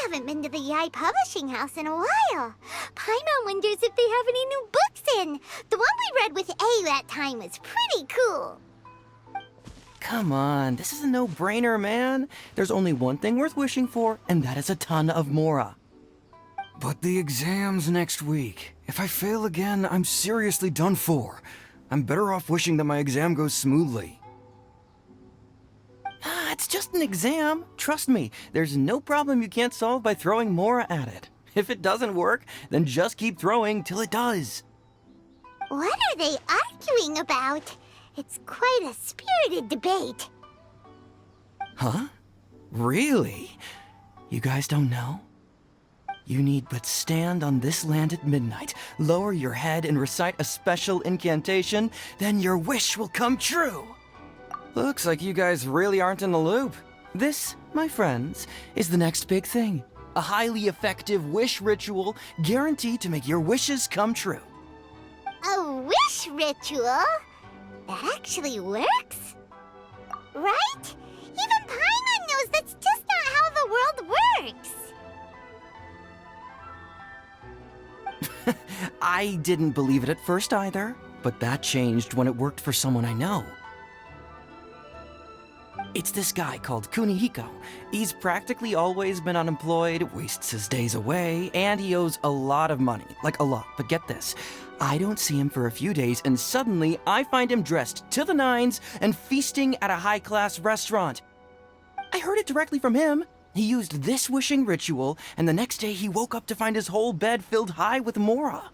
haven't been to the Yae Publishing House in a while. Paimon wonders if they have any new books in. The one we read with A that time was pretty cool. Come on, this is a no-brainer, man. There's only one thing worth wishing for, and that is a ton of Mora. But the exam's next week. If I fail again, I'm seriously done for. I'm better off wishing that my exam goes smoothly. Ah, it's just an exam. Trust me, there's no problem you can't solve by throwing Mora at it. If it doesn't work, then just keep throwing till it does. What are they arguing about? It's quite a spirited debate. Huh? Really? You guys don't know? You need but stand on this land at midnight, lower your head and recite a special incantation, then your wish will come true. Looks like you guys really aren't in the loop. This, my friends, is the next big thing. A highly effective wish ritual guaranteed to make your wishes come true. A wish ritual? That actually works? Right? Even Paimon knows that's just not how the world works. I didn't believe it at first either, but that changed when it worked for someone I know. It's this guy called Kunihiko. He's practically always been unemployed, wastes his days away, and he owes a lot of money. Like a lot, but get this. I don't see him for a few days, and suddenly I find him dressed to the nines and feasting at a high-class restaurant. I heard it directly from him. He used this wishing ritual, and the next day he woke up to find his whole bed filled high with Mora.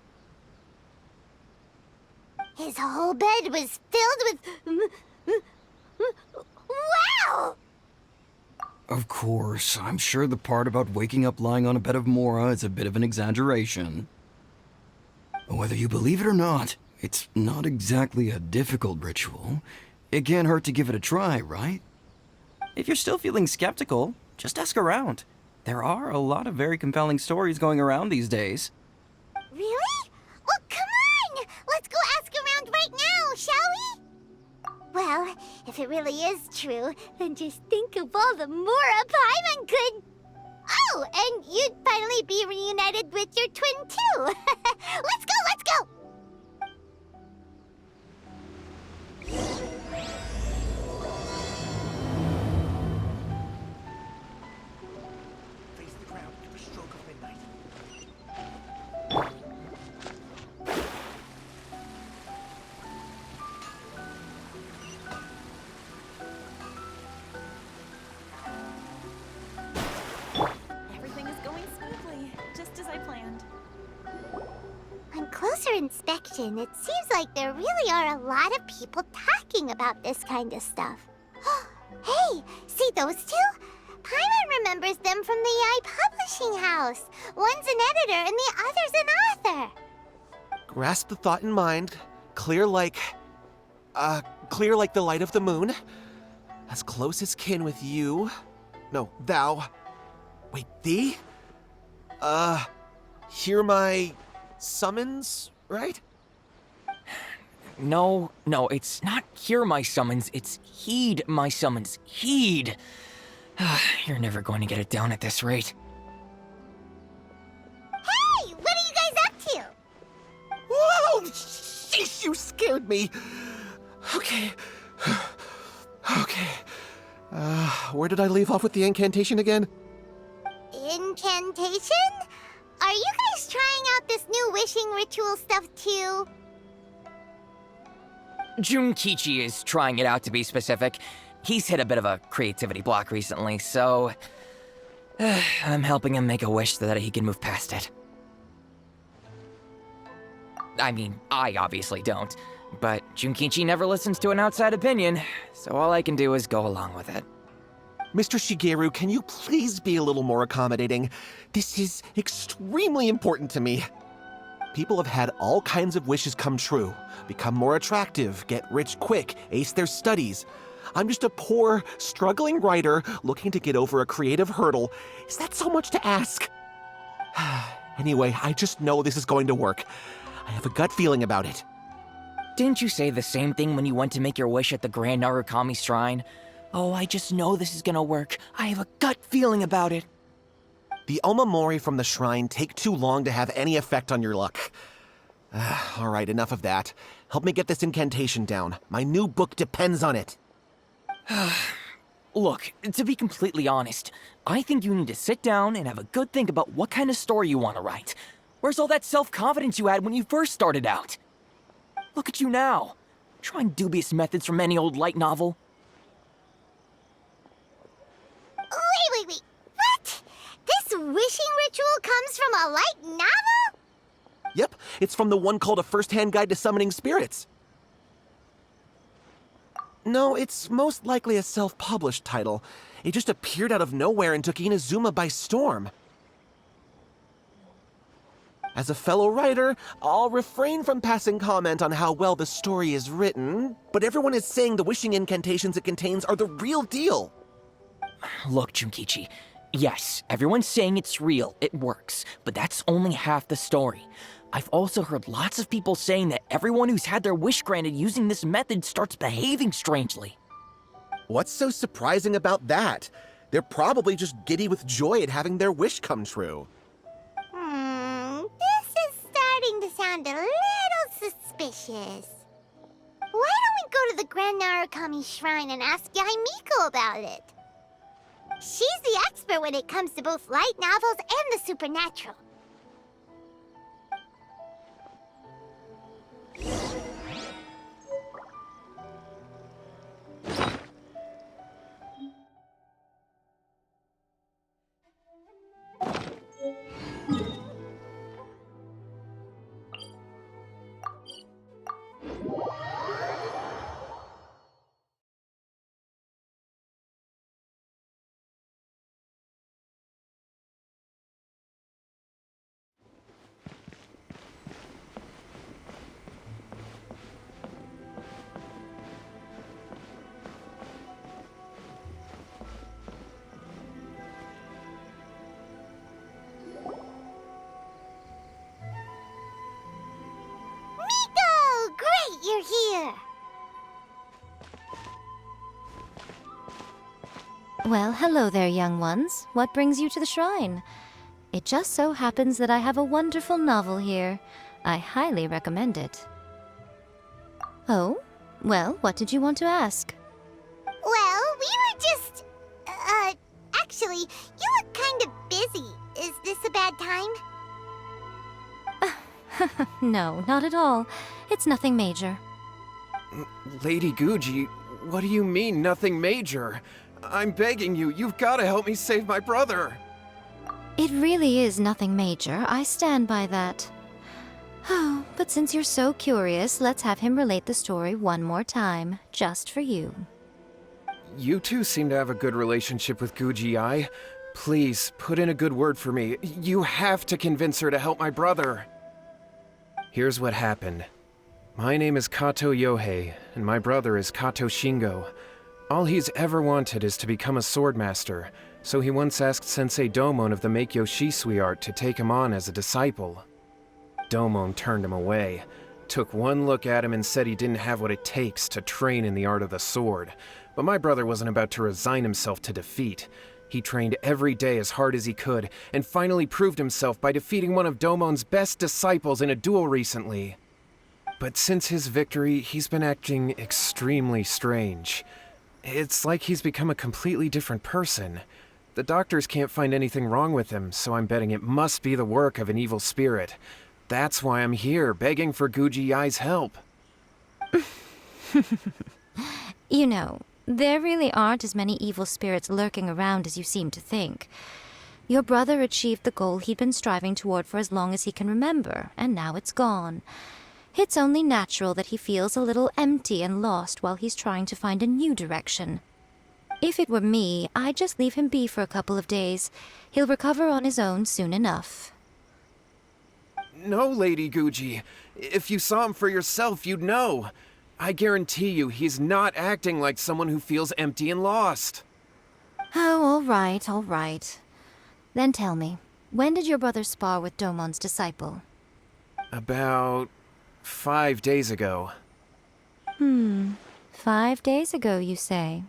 His whole bed was filled with... Wow! Of course, I'm sure the part about waking up lying on a bed of Mora is a bit of an exaggeration. Whether you believe it or not, it's not exactly a difficult ritual. It can't hurt to give it a try, right? If you're still feeling skeptical, just ask around. There are a lot of very compelling stories going around these days. Really? Well, come on! Let's go ask around right now, shall we? Well, if it really is true, then just think of all the Mora Paimon could... Oh, and you'd finally be reunited with your twin, too! Let's go, let's go! Face the ground at the stroke of midnight. Everything is going smoothly, just as I planned. On closer inspection, it seems like there really are a lot of people talking about this kind of stuff. Hey, see those two? Paimon remembers them from the Yae Publishing House. One's an editor and the other's an author. Grasp the thought in mind. Clear like the light of the moon. As close as kin with you. No, thou. Wait, thee? Hear my summons, right? No, it's not hear my summons, it's heed my summons. Heed! You're never going to get it down at this rate. Hey, what are you guys up to? Whoa! Sheesh, you scared me. Okay. Okay. Where did I leave off with the incantation again? Incantation? Are you guys trying out this new wishing ritual stuff too? Junkichi is trying it out, to be specific. He's hit a bit of a creativity block recently, so... I'm helping him make a wish so that he can move past it. I mean, I obviously don't, but Junkichi never listens to an outside opinion, so all I can do is go along with it. Mr. Shigeru, can you please be a little more accommodating? This is extremely important to me. People have had all kinds of wishes come true. Become more attractive, get rich quick, ace their studies. I'm just a poor, struggling writer looking to get over a creative hurdle. Is that so much to ask? Anyway, I just know this is going to work. I have a gut feeling about it. Didn't you say the same thing when you went to make your wish at the Grand Narukami Shrine? Oh, I just know this is gonna work. I have a gut feeling about it. The Omamori from the shrine take too long to have any effect on your luck. All right, enough of that. Help me get this incantation down. My new book depends on it. Look, to be completely honest, I think you need to sit down and have a good think about what kind of story you want to write. Where's all that self-confidence you had when you first started out? Look at you now, trying dubious methods from any old light novel. Wait. What? This wishing ritual comes from a light novel? Yep, it's from the one called A First-Hand Guide to Summoning Spirits. No, it's most likely a self-published title. It just appeared out of nowhere and took Inazuma by storm. As a fellow writer, I'll refrain from passing comment on how well the story is written, but everyone is saying the wishing incantations it contains are the real deal. Look, Junkichi, yes, everyone's saying it's real, it works, but that's only half the story. I've also heard lots of people saying that everyone who's had their wish granted using this method starts behaving strangely. What's so surprising about that? They're probably just giddy with joy at having their wish come true. This is starting to sound a little suspicious. Why don't we go to the Grand Narukami Shrine and ask Yae Miko about it? She's the expert when it comes to both light novels and the supernatural. Miko! Great, you're here! Well, hello there, young ones. What brings you to the shrine? It just so happens that I have a wonderful novel here. I highly recommend it. Oh? Well, what did you want to ask? Well, we were just... actually, you look kind of busy. Is this a bad time? No, not at all. It's nothing major. Lady Guji, what do you mean, nothing major? I'm begging you, you've got to help me save my brother. It really is nothing major. I stand by that. Oh, but since you're so curious, let's have him relate the story one more time, just for you. You two seem to have a good relationship with Guji Ai. Please, put in a good word for me. You have to convince her to help my brother. Here's what happened. My name is Kato Yohei, and my brother is Kato Shingo. All he's ever wanted is to become a swordmaster, so he once asked Sensei Domon of the Meikyo Shisui art to take him on as a disciple. Domon turned him away, took one look at him and said he didn't have what it takes to train in the art of the sword. But my brother wasn't about to resign himself to defeat. He trained every day as hard as he could, and finally proved himself by defeating one of Domon's best disciples in a duel recently. But since his victory, he's been acting extremely strange. It's like he's become a completely different person. The doctors can't find anything wrong with him, so I'm betting it must be the work of an evil spirit. That's why I'm here, begging for Guji Yai's help. You know, there really aren't as many evil spirits lurking around as you seem to think. Your brother achieved the goal he'd been striving toward for as long as he can remember, and now it's gone. It's only natural that he feels a little empty and lost while he's trying to find a new direction. If it were me, I'd just leave him be for a couple of days. He'll recover on his own soon enough. No, Lady Guji. If you saw him for yourself, you'd know. I guarantee you, he's not acting like someone who feels empty and lost. Oh, all right. Then tell me, when did your brother spar with Domon's disciple? About 5 days ago. 5 days ago, you say?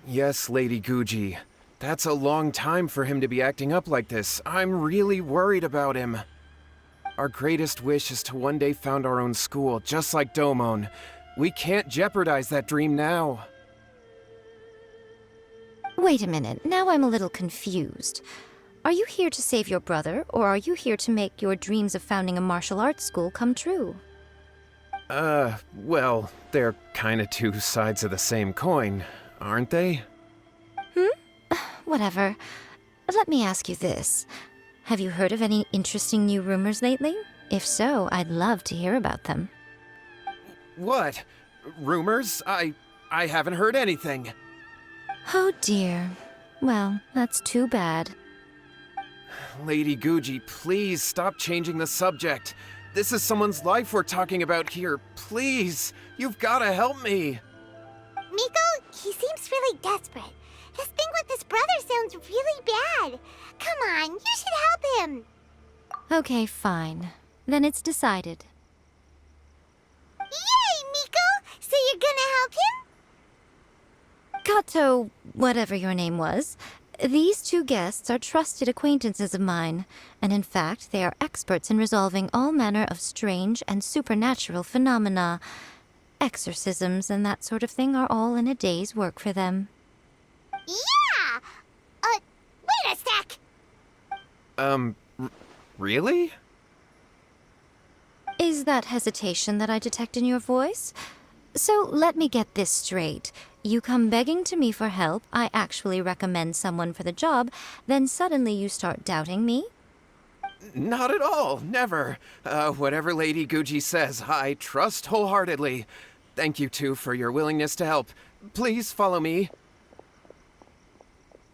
Yes, Lady Guji. That's a long time for him to be acting up like this. I'm really worried about him. Our greatest wish is to one day found our own school, just like Domon. We can't jeopardize that dream now. Wait a minute, now I'm a little confused. Are you here to save your brother, or are you here to make your dreams of founding a martial arts school come true? Well, they're kinda two sides of the same coin, aren't they? Whatever. Let me ask you this. Have you heard of any interesting new rumors lately? If so, I'd love to hear about them. What? Rumors? I haven't heard anything. Oh dear. Well, that's too bad. Lady Guji, please stop changing the subject. This is someone's life we're talking about here. Please, you've gotta help me. Miko, he seems really desperate. His thing with his brother sounds really bad. Come on, you should help him. Okay, fine. Then it's decided. Yay, Miko! So you're gonna help him? Kato, whatever your name was, these two guests are trusted acquaintances of mine, and in fact, they are experts in resolving all manner of strange and supernatural phenomena. Exorcisms and that sort of thing are all in a day's work for them. Yeah! Wait a sec! Really? Is that hesitation that I detect in your voice? So let me get this straight. You come begging to me for help, I actually recommend someone for the job, then suddenly you start doubting me? Not at all, never. Whatever Lady Guji says, I trust wholeheartedly. Thank you two for your willingness to help. Please follow me.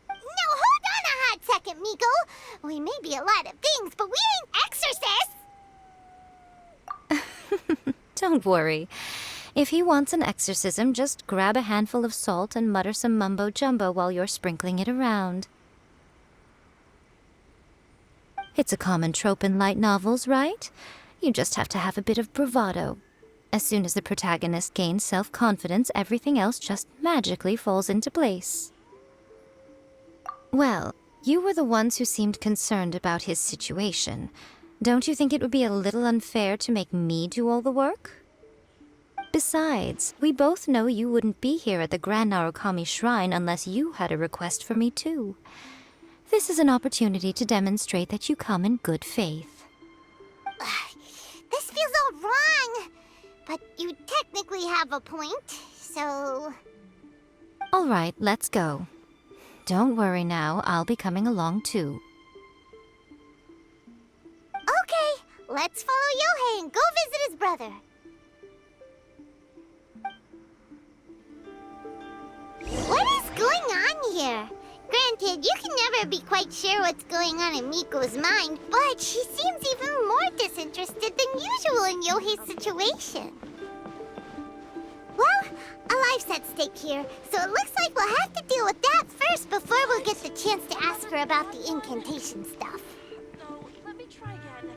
No, hold on a hot second, Miko. We may be a lot of things, but we ain't exorcists! Don't worry. If he wants an exorcism, just grab a handful of salt and mutter some mumbo-jumbo while you're sprinkling it around. It's a common trope in light novels, right? You just have to have a bit of bravado. As soon as the protagonist gains self-confidence, everything else just magically falls into place. Well, you were the ones who seemed concerned about his situation. Don't you think it would be a little unfair to make me do all the work? Besides, we both know you wouldn't be here at the Grand Narukami Shrine unless you had a request for me too. This is an opportunity to demonstrate that you come in good faith. This feels all wrong. But you technically have a point, so... All right, let's go. Don't worry now, I'll be coming along too. Okay, let's follow Yohei and go visit his brother. What is going on here? Granted, you can never be quite sure what's going on in Miko's mind, but she seems even more disinterested than usual in Yohei's situation. Well, a life's at stake here, so it looks like we'll have to deal with that first before we'll get the chance to ask her about the incantation stuff. No, let me try again.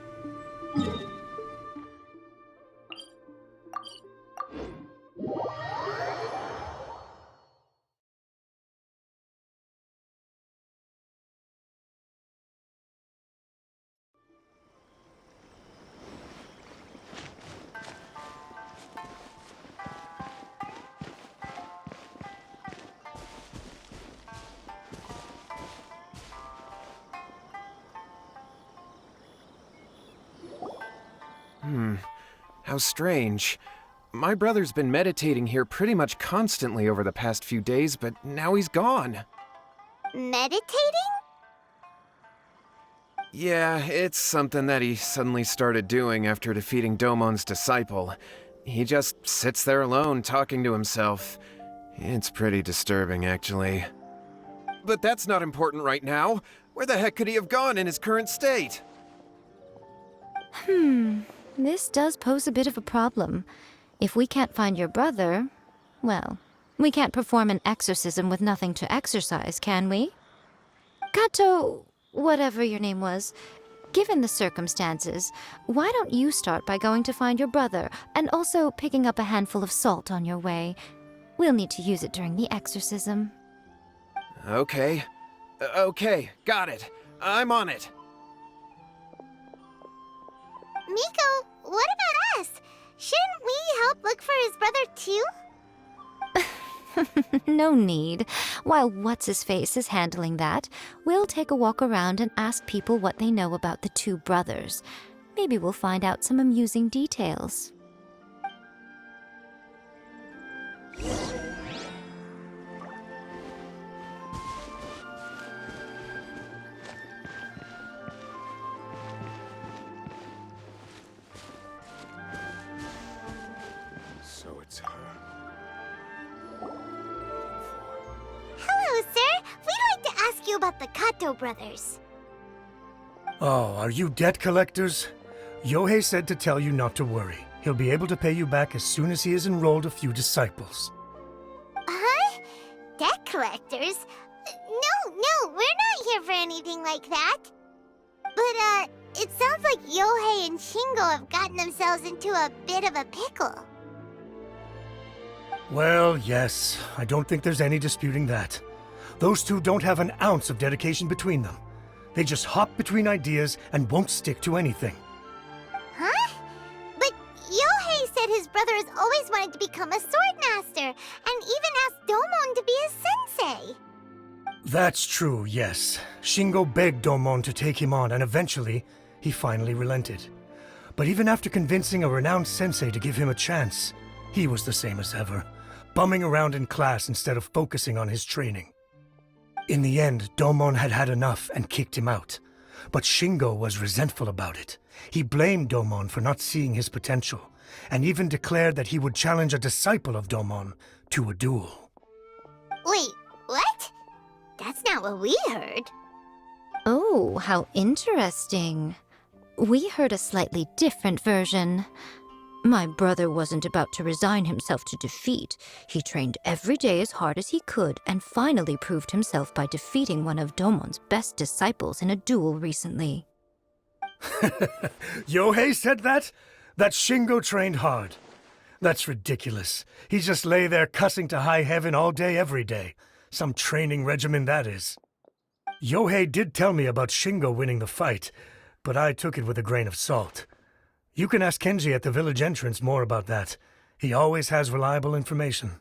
How strange. My brother's been meditating here pretty much constantly over the past few days, but now he's gone. Meditating? Yeah, it's something that he suddenly started doing after defeating Domon's disciple. He just sits there alone, talking to himself. It's pretty disturbing, actually. But that's not important right now. Where the heck could he have gone in his current state? This does pose a bit of a problem. If we can't find your brother, well, we can't perform an exorcism with nothing to exorcise, can we? Kato, whatever your name was, given the circumstances, why don't you start by going to find your brother, and also picking up a handful of salt on your way? We'll need to use it during the exorcism. Okay. Okay, got it. I'm on it. Miko, what about us? Shouldn't we help look for his brother too? No need. While What's-His-Face is handling that, we'll take a walk around and ask people what they know about the two brothers. Maybe we'll find out some amusing details. So it's her. Hello, sir. We'd like to ask you about the Kato brothers. Oh, are you debt collectors? Yohei said to tell you not to worry. He'll be able to pay you back as soon as he has enrolled a few disciples. Huh? Debt collectors? No, we're not here for anything like that. But, it sounds like Yohei and Shingo have gotten themselves into a bit of a pickle. Well, yes, I don't think there's any disputing that. Those two don't have an ounce of dedication between them. They just hop between ideas and won't stick to anything. Huh? But Yohei said his brother has always wanted to become a sword master, and even asked Domon to be his sensei. That's true, yes. Shingo begged Domon to take him on, and eventually, he finally relented. But even after convincing a renowned sensei to give him a chance, he was the same as ever, bumming around in class instead of focusing on his training. In the end, Domon had had enough and kicked him out. But Shingo was resentful about it. He blamed Domon for not seeing his potential, and even declared that he would challenge a disciple of Domon to a duel. Wait, what? That's not what we heard. Oh, how interesting. We heard a slightly different version. My brother wasn't about to resign himself to defeat. He trained every day as hard as he could and finally proved himself by defeating one of Domon's best disciples in a duel recently. Yohei said that? That Shingo trained hard. That's ridiculous. He just lay there cussing to high heaven all day every day. Some training regimen that is. Yohei did tell me about Shingo winning the fight, but I took it with a grain of salt. You can ask Kenji at the village entrance more about that. He always has reliable information.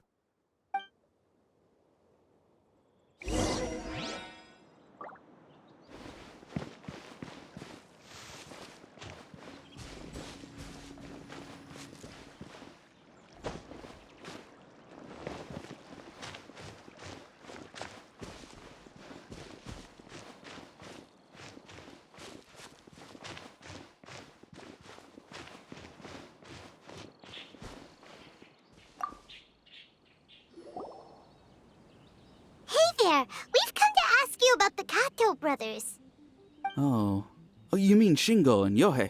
There, we've come to ask you about the Kato brothers. Oh, you mean Shingo and Yohei?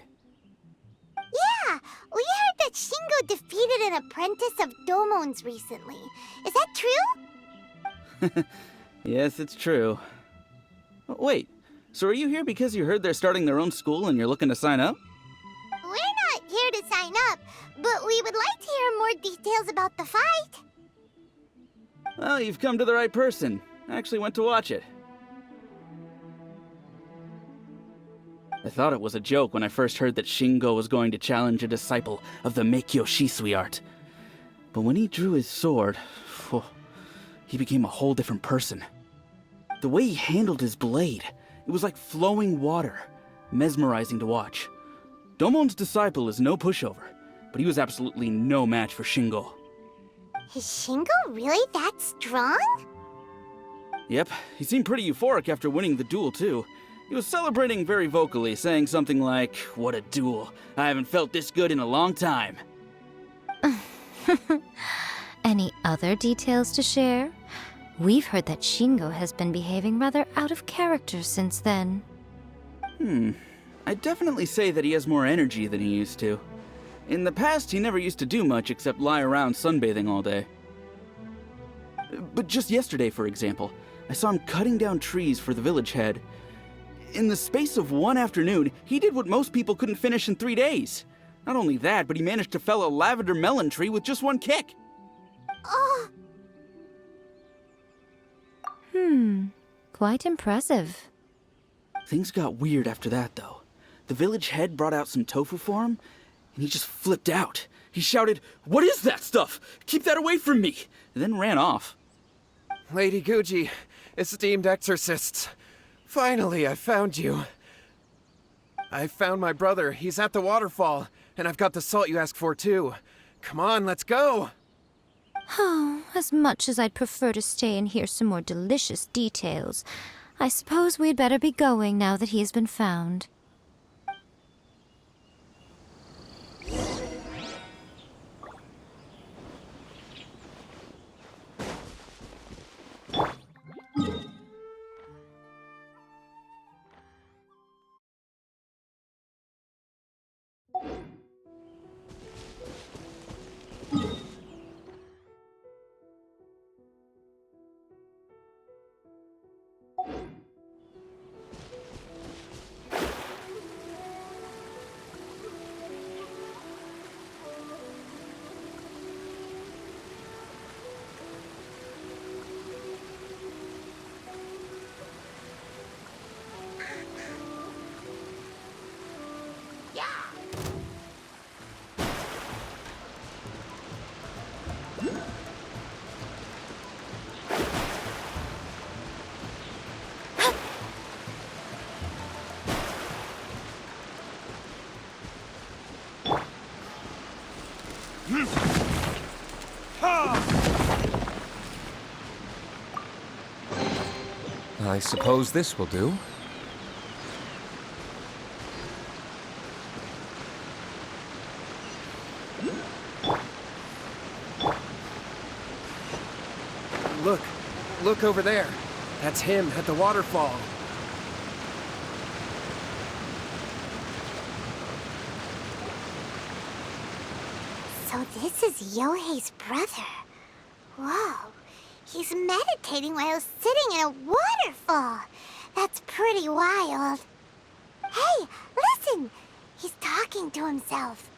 Yeah, we heard that Shingo defeated an apprentice of Domon's recently. Is that true? Yes, it's true. Wait, so are you here because you heard they're starting their own school and you're looking to sign up? We're not here to sign up, but we would like to hear more details about the fight. Well, you've come to the right person. I actually went to watch it. I thought it was a joke when I first heard that Shingo was going to challenge a disciple of the Meikyo Shisui art. But when he drew his sword, he became a whole different person. The way he handled his blade, it was like flowing water, mesmerizing to watch. Domon's disciple is no pushover, but he was absolutely no match for Shingo. Is Shingo really that strong? Yep, he seemed pretty euphoric after winning the duel, too. He was celebrating very vocally, saying something like, "What a duel. I haven't felt this good in a long time." Any other details to share? We've heard that Shingo has been behaving rather out of character since then. I'd definitely say that he has more energy than he used to. In the past, he never used to do much except lie around sunbathing all day. But just yesterday, for example, I saw him cutting down trees for the village head. In the space of one afternoon, he did what most people couldn't finish in 3 days. Not only that, but he managed to fell a lavender melon tree with just one kick. Quite impressive. Things got weird after that, though. The village head brought out some tofu for him, and he just flipped out. He shouted, "What is that stuff? Keep that away from me!" and then ran off. Lady Guji, esteemed exorcists. Finally, I found you. I found my brother. He's at the waterfall, and I've got the salt you asked for, too. Come on, let's go! Oh, as much as I'd prefer to stay and hear some more delicious details, I suppose we'd better be going now that he has been found. I suppose this will do. Look over there. That's him at the waterfall. So this is Yohei's brother. Whoa. He's meditating while sitting in a waterfall. That's pretty wild. Hey, listen! He's talking to himself.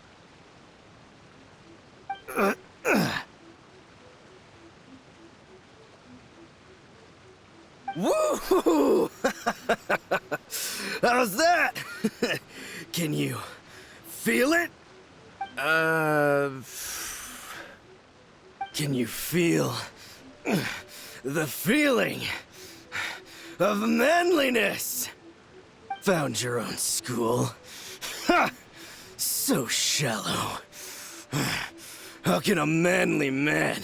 Woo! How's that? Can you feel it? Can you feel the feeling of manliness? Found your own school. Ha! So shallow. How can a manly man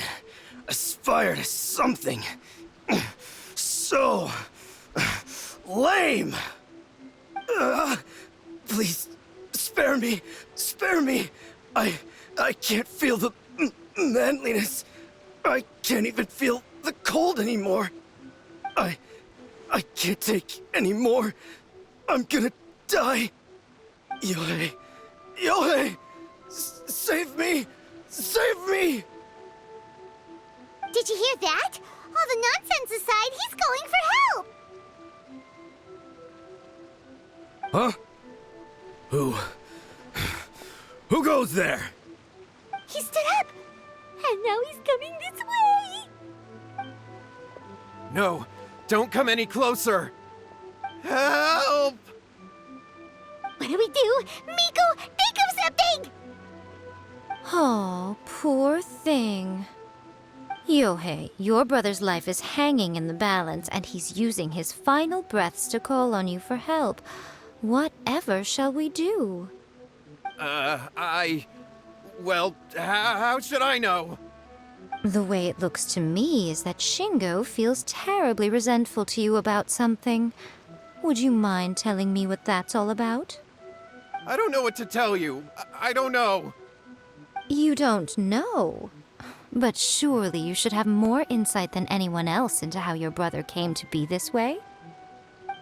aspire to something so lame? Please, spare me. Spare me. I can't feel the manliness. I can't even feel the cold anymore. I can't take any more. I'm gonna die. Yohei. Yohei! Save me! Save me! Did you hear that? All the nonsense aside, he's going for help! Huh? Who goes there? He stood up! And now he's coming this way! No, don't come any closer. Help! What do we do? Miko, think of something! Oh, poor thing. Yohei, your brother's life is hanging in the balance, and he's using his final breaths to call on you for help. Whatever shall we do? Well, how should I know? The way it looks to me is that Shingo feels terribly resentful to you about something. Would you mind telling me what that's all about? I don't know what to tell you. I don't know. You don't know? But surely you should have more insight than anyone else into how your brother came to be this way?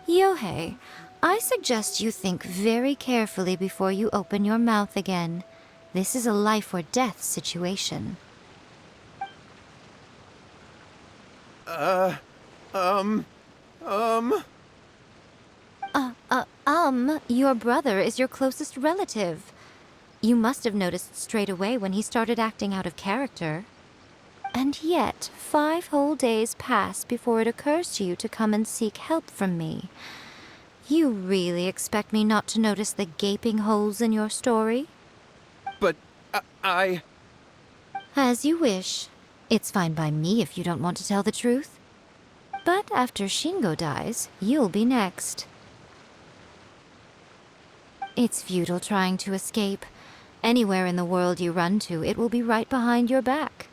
Yohei, I suggest you think very carefully before you open your mouth again. This is a life or death situation. Your brother is your closest relative. You must have noticed straight away when he started acting out of character. And yet, 5 whole days pass before it occurs to you to come and seek help from me. You really expect me not to notice the gaping holes in your story? But I... As you wish. It's fine by me if you don't want to tell the truth. But after Shingo dies, you'll be next. It's futile trying to escape. Anywhere in the world you run to, it will be right behind your back.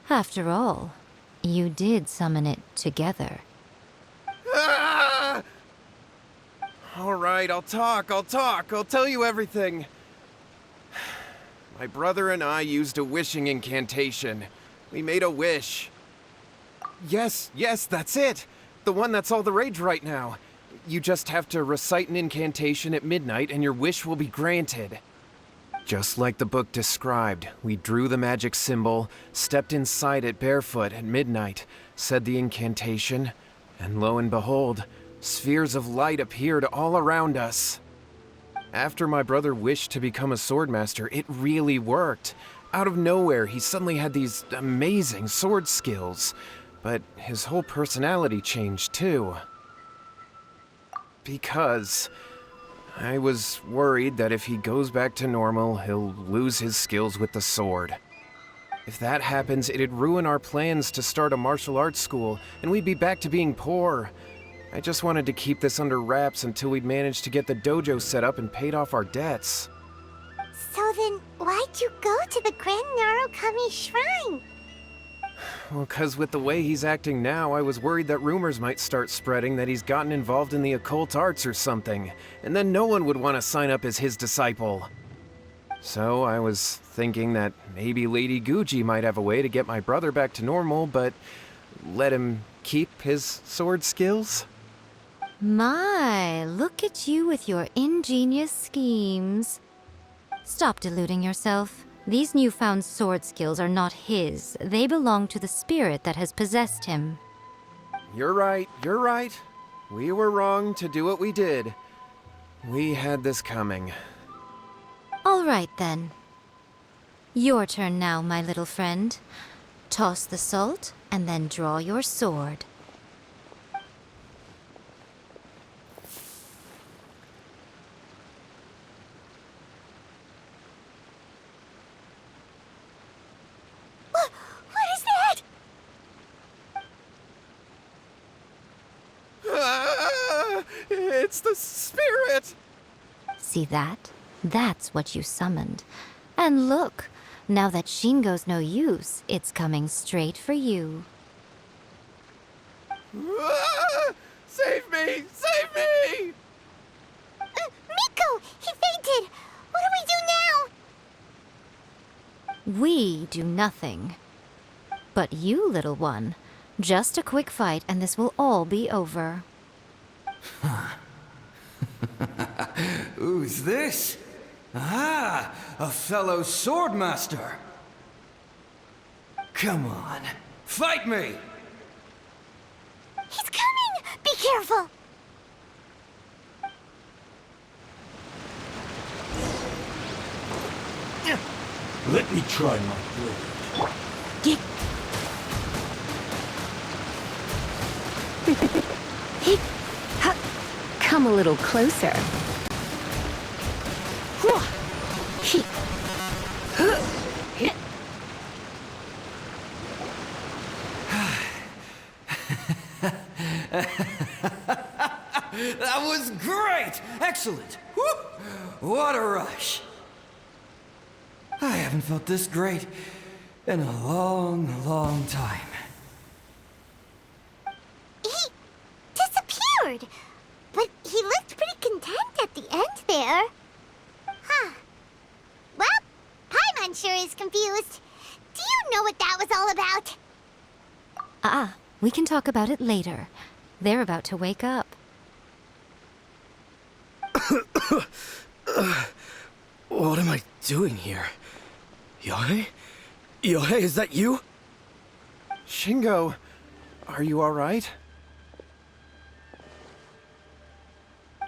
After all, you did summon it together. Ah! All right, I'll talk. I'll tell you everything. My brother and I used a wishing incantation. We made a wish. Yes, that's it. The one that's all the rage right now. You just have to recite an incantation at midnight and your wish will be granted. Just like the book described, we drew the magic symbol, stepped inside it barefoot at midnight, said the incantation, and lo and behold, spheres of light appeared all around us. After my brother wished to become a swordmaster, it really worked. Out of nowhere, he suddenly had these amazing sword skills, but his whole personality changed too. Because I was worried that if he goes back to normal, he'll lose his skills with the sword. If that happens, it'd ruin our plans to start a martial arts school, and we'd be back to being poor. I just wanted to keep this under wraps until we'd managed to get the dojo set up and paid off our debts. So then, why'd you go to the Grand Narukami Shrine? Well, 'cause with the way he's acting now, I was worried that rumors might start spreading that he's gotten involved in the occult arts or something, and then no one would want to sign up as his disciple. So I was thinking that maybe Lady Guji might have a way to get my brother back to normal, but let him keep his sword skills? My, look at you with your ingenious schemes. Stop deluding yourself. These newfound sword skills are not his. They belong to the spirit that has possessed him. You're right. We were wrong to do what we did. We had this coming. All right, then. Your turn now, my little friend. Toss the salt, and then draw your sword. What is that? Ah, it's the spirit! See that? That's what you summoned. And look, now that Shingo's no use, it's coming straight for you. Ah, save me! Save me! Miko! He fainted! What do we do now? We do nothing. But you, little one, just a quick fight and this will all be over. Who's this? Ah, a fellow swordmaster. Come on, fight me! He's coming! Be careful! Let me try my blade. Come a little closer. That was great! Excellent! Woo! What a rush! I haven't felt this great in a long, long time. He disappeared! But he looked pretty content at the end there. Huh. Well, Paimon sure is confused. Do you know what that was all about? We can talk about it later. They're about to wake up. What am I doing here? Yae? Yae, is that you? Shingo, are you alright?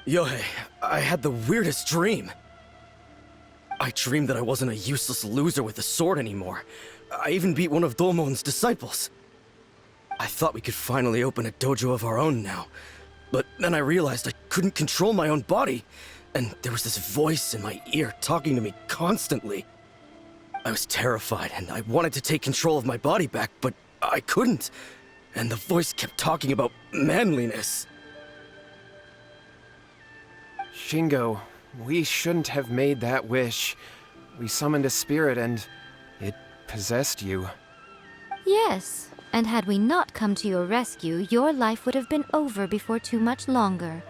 Yae, I had the weirdest dream. I dreamed that I wasn't a useless loser with a sword anymore, I even beat one of Domon's disciples. I thought we could finally open a dojo of our own now. But then I realized I couldn't control my own body. And there was this voice in my ear talking to me constantly. I was terrified and I wanted to take control of my body back, but I couldn't. And the voice kept talking about manliness. Shingo, we shouldn't have made that wish. We summoned a spirit and it possessed you. Yes, and had we not come to your rescue, your life would have been over before too much longer.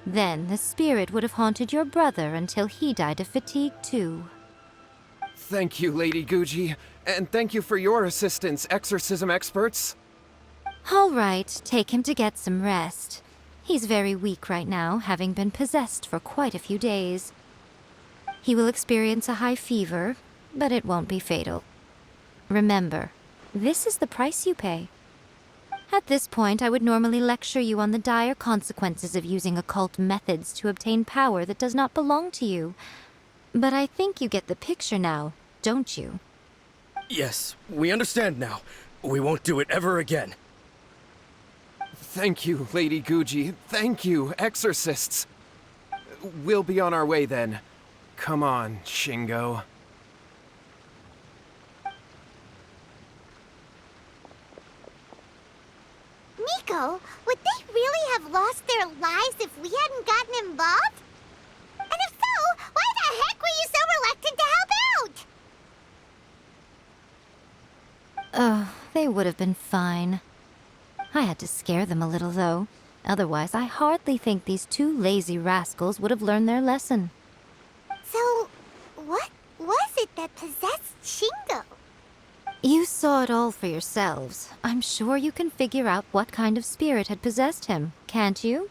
Then the spirit would have haunted your brother until he died of fatigue too. Thank you, Lady Guji, and thank you for your assistance, exorcism experts. All right, take him to get some rest. He's very weak right now, having been possessed for quite a few days. He will experience a high fever, but it won't be fatal. Remember, this is the price you pay. At this point, I would normally lecture you on the dire consequences of using occult methods to obtain power that does not belong to you. But I think you get the picture now, don't you? Yes, we understand now. We won't do it ever again. Thank you, Lady Guji. Thank you, exorcists. We'll be on our way then. Come on, Shingo. Miko, would they really have lost their lives if we hadn't gotten involved? And if so, why the heck were you so reluctant to help out? Oh, they would have been fine. I had to scare them a little, though. Otherwise, I hardly think these two lazy rascals would have learned their lesson. So, what was it that possessed Shingo? You saw it all for yourselves. I'm sure you can figure out what kind of spirit had possessed him, can't you?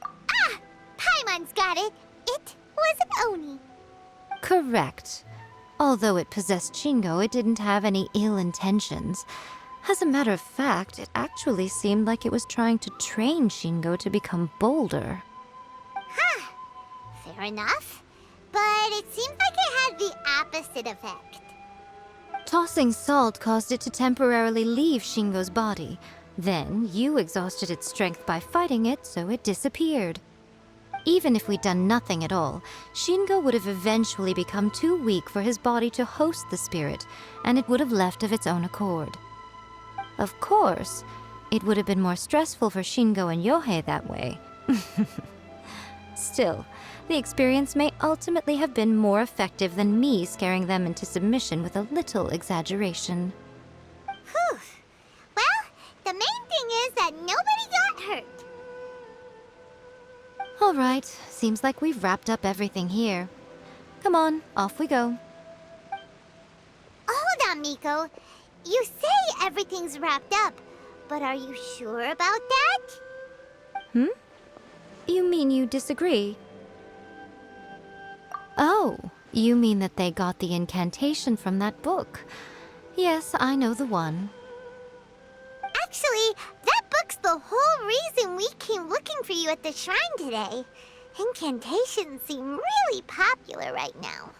Ah! Paimon's got it! It was an Oni. Correct. Although it possessed Shingo, it didn't have any ill intentions. As a matter of fact, it actually seemed like it was trying to train Shingo to become bolder. Huh. Fair enough. But it seemed like it had the opposite effect. Tossing salt caused it to temporarily leave Shingo's body. Then, you exhausted its strength by fighting it, so it disappeared. Even if we'd done nothing at all, Shingo would have eventually become too weak for his body to host the spirit, and it would have left of its own accord. Of course, it would have been more stressful for Shingo and Yohei that way. Still, the experience may ultimately have been more effective than me scaring them into submission with a little exaggeration. Whew. Well, the main thing is that nobody got hurt. All right, seems like we've wrapped up everything here. Come on, off we go. Hold on, Miko. You say everything's wrapped up, but are you sure about that? You mean you disagree? Oh, you mean that they got the incantation from that book. Yes, I know the one. Actually, that book's the whole reason we came looking for you at the shrine today. Incantations seem really popular right now.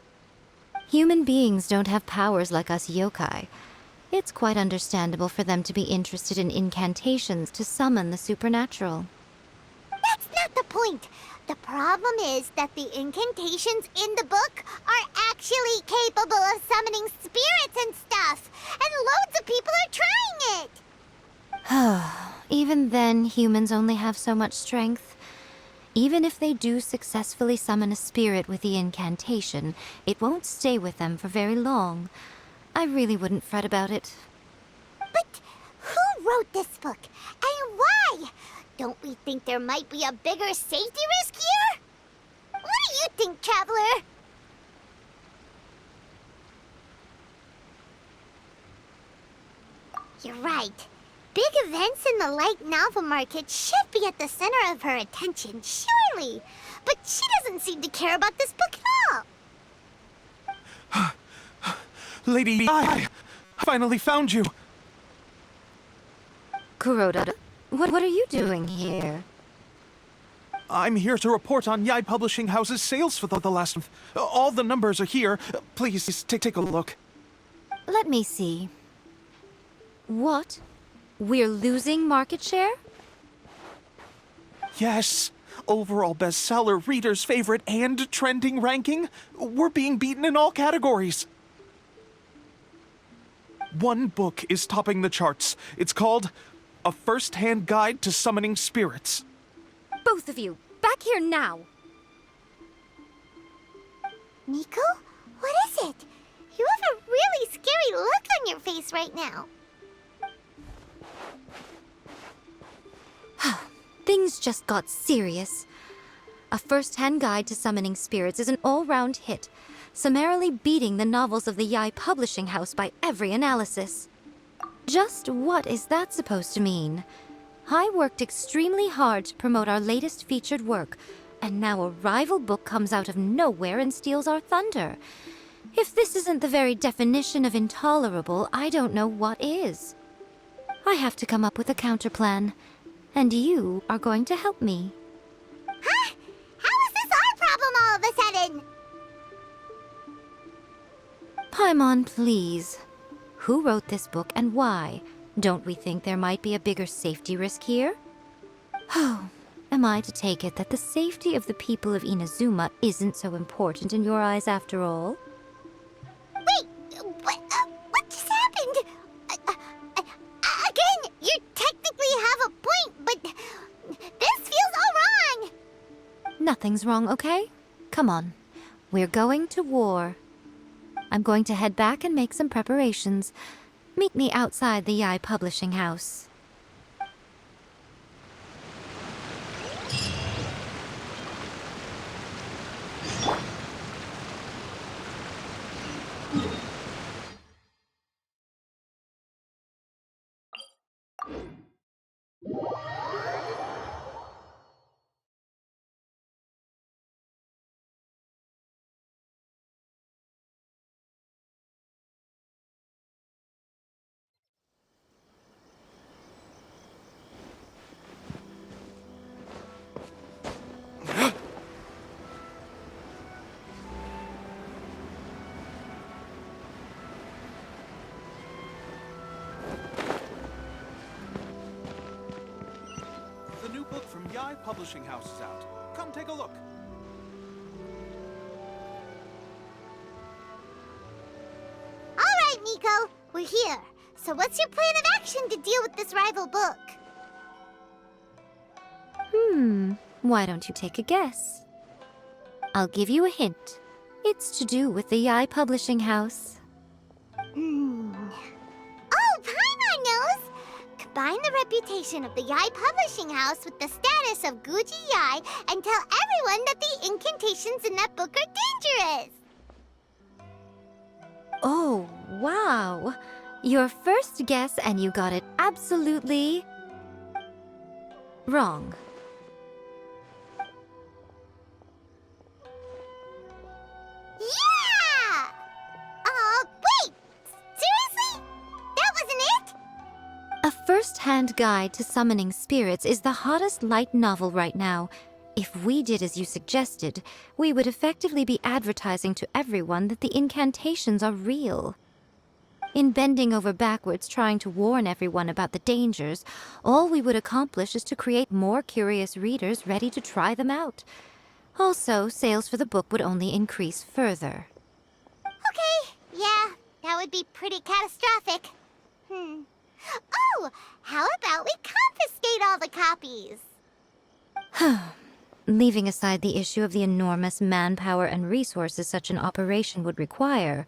Human beings don't have powers like us yokai. It's quite understandable for them to be interested in incantations to summon the supernatural. That's not the point. The problem is that the incantations in the book are actually capable of summoning spirits and stuff, and loads of people are trying it. Even then, humans only have so much strength. Even if they do successfully summon a spirit with the incantation, it won't stay with them for very long. I really wouldn't fret about it. But who wrote this book, and why? Don't we think there might be a bigger safety risk here? What do you think, Traveler? You're right. Big events in the light novel market should be at the center of her attention, surely. But she doesn't seem to care about this book at all. Lady I finally found you. Kuroda, what are you doing here? I'm here to report on Yae Publishing House's sales for the last month. All the numbers are here. Please, take a look. Let me see. What? We're losing market share? Yes. Overall bestseller, readers' favorite, and trending ranking. We're being beaten in all categories. One book is topping the charts. It's called A First-Hand Guide to Summoning Spirits. Both of you, back here now! Miko? What is it? You have a really scary look on your face right now. Things just got serious. A First-Hand Guide to Summoning Spirits is an all-round hit, summarily beating the novels of the Yae Publishing House by every analysis. Just what is that supposed to mean? I worked extremely hard to promote our latest featured work, and now a rival book comes out of nowhere and steals our thunder. If this isn't the very definition of intolerable, I don't know what is. I have to come up with a counterplan, and you are going to help me. Huh? How is this our problem all of a sudden? Paimon, please. Who wrote this book and why? Don't we think there might be a bigger safety risk here? Oh, am I to take it that the safety of the people of Inazuma isn't so important in your eyes after all? Wait, what just happened? Again, you technically have a point, but this feels all wrong. Nothing's wrong, okay? Come on. We're going to war. I'm going to head back and make some preparations. Meet me outside the Yae Publishing House. The new book from Yae Publishing House is out. Come take a look. All right, Miko, we're here. So what's your plan of action to deal with this rival book? Why don't you take a guess? I'll give you a hint. It's to do with the Yae Publishing House. Oh, Paimon knows! Combine the reputation of the Yae Publishing House with the status of Guji Yae and tell everyone that the incantations in that book are dangerous! Oh, wow. Your first guess and you got it absolutely wrong. Yeah! Wait! Seriously? That wasn't it? A First-Hand Guide to Summoning Spirits is the hottest light novel right now. If we did as you suggested, we would effectively be advertising to everyone that the incantations are real. In bending over backwards trying to warn everyone about the dangers, all we would accomplish is to create more curious readers ready to try them out. Also, sales for the book would only increase further. Okay, yeah, that would be pretty catastrophic. Oh, how about we confiscate all the copies? Leaving aside the issue of the enormous manpower and resources such an operation would require,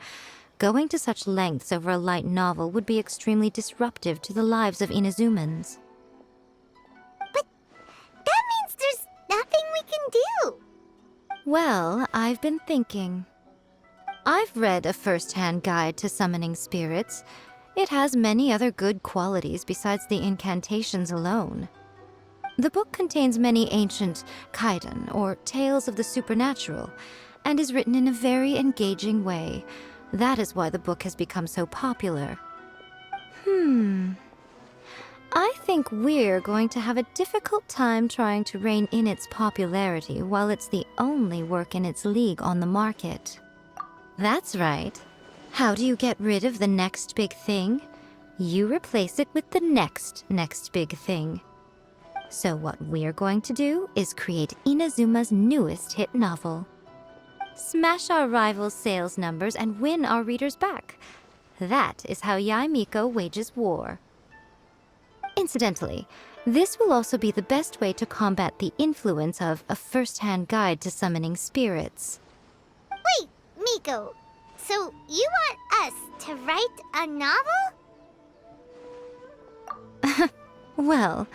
going to such lengths over a light novel would be extremely disruptive to the lives of Inazumans. But that means there's nothing we can do. Well, I've been thinking. I've read A First-Hand Guide to Summoning Spirits. It has many other good qualities besides the incantations alone. The book contains many ancient kaiden, or tales of the supernatural, and is written in a very engaging way. That is why the book has become so popular. I think we're going to have a difficult time trying to rein in its popularity while it's the only work in its league on the market. That's right. How do you get rid of the next big thing? You replace it with the next big thing. So what we're going to do is create Inazuma's newest hit novel. Smash our rival's sales numbers and win our readers back. That is how Yae Miko wages war. Incidentally, this will also be the best way to combat the influence of a first-hand guide to summoning spirits. Wait, Miko. So you want us to write a novel? Well,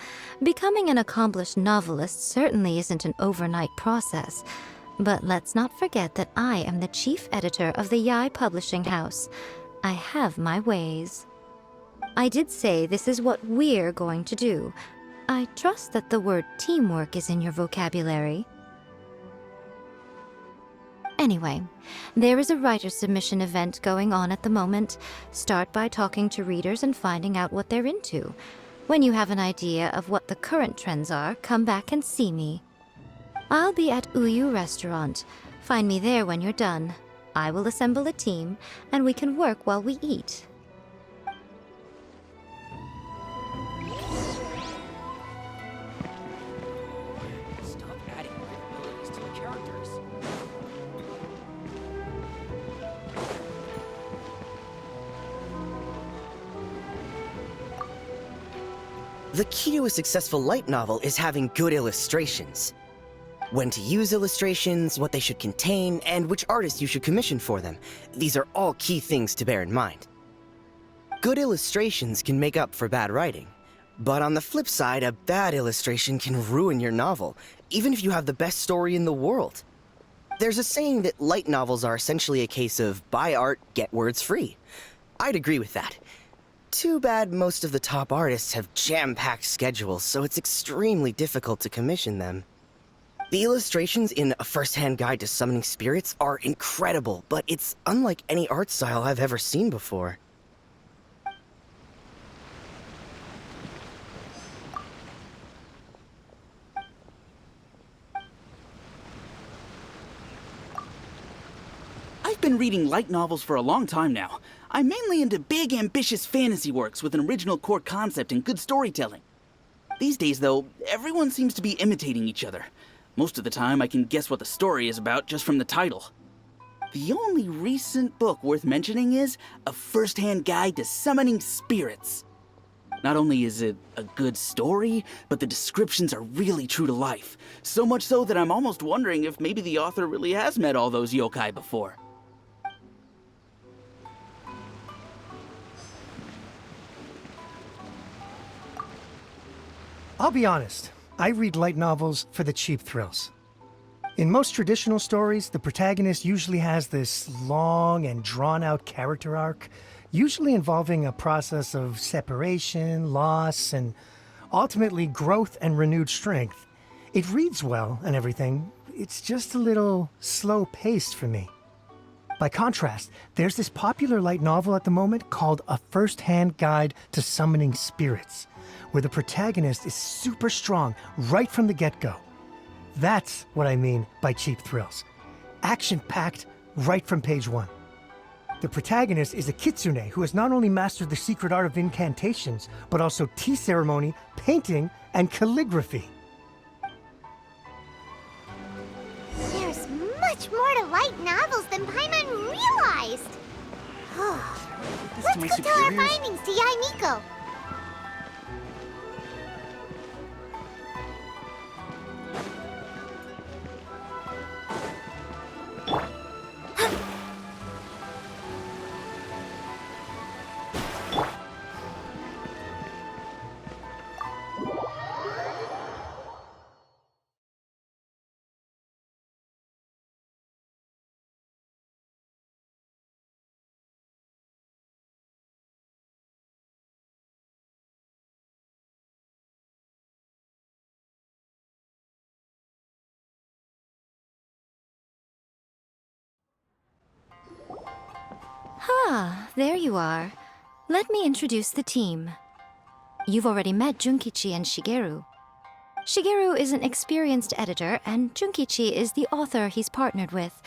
becoming an accomplished novelist certainly isn't an overnight process. But let's not forget that I am the chief editor of the Yae Publishing House. I have my ways. I did say this is what we're going to do. I trust that the word teamwork is in your vocabulary. Anyway, there is a writer's submission event going on at the moment. Start by talking to readers and finding out what they're into. When you have an idea of what the current trends are, come back and see me. I'll be at Uyu Restaurant. Find me there when you're done. I will assemble a team, and we can work while we eat. Stop adding weird abilities to the characters. The key to a successful light novel is having good illustrations. When to use illustrations, what they should contain, and which artists you should commission for them. These are all key things to bear in mind. Good illustrations can make up for bad writing. But on the flip side, a bad illustration can ruin your novel, even if you have the best story in the world. There's a saying that light novels are essentially a case of buy art, get words free. I'd agree with that. Too bad most of the top artists have jam-packed schedules, so it's extremely difficult to commission them. The illustrations in A First-Hand Guide to Summoning Spirits are incredible, but it's unlike any art style I've ever seen before. I've been reading light novels for a long time now. I'm mainly into big, ambitious fantasy works with an original core concept and good storytelling. These days, though, everyone seems to be imitating each other. Most of the time, I can guess what the story is about just from the title. The only recent book worth mentioning is A First-Hand Guide to Summoning Spirits. Not only is it a good story, but the descriptions are really true to life. So much so that I'm almost wondering if maybe the author really has met all those yokai before. I'll be honest, I read light novels for the cheap thrills. In most traditional stories, the protagonist usually has this long and drawn-out character arc, usually involving a process of separation, loss, and ultimately growth and renewed strength. It reads well and everything, it's just a little slow-paced for me. By contrast, there's this popular light novel at the moment called A First-Hand Guide to Summoning Spirits, where the protagonist is super strong right from the get-go. That's what I mean by cheap thrills. Action-packed right from page one. The protagonist is a kitsune who has not only mastered the secret art of incantations, but also tea ceremony, painting, and calligraphy. There's much more to light novels than Paimon realized. Let's go tell our findings to Yae Miko. Ah, there you are. Let me introduce the team. You've already met Junkichi and Shigeru. Shigeru is an experienced editor, and Junkichi is the author he's partnered with.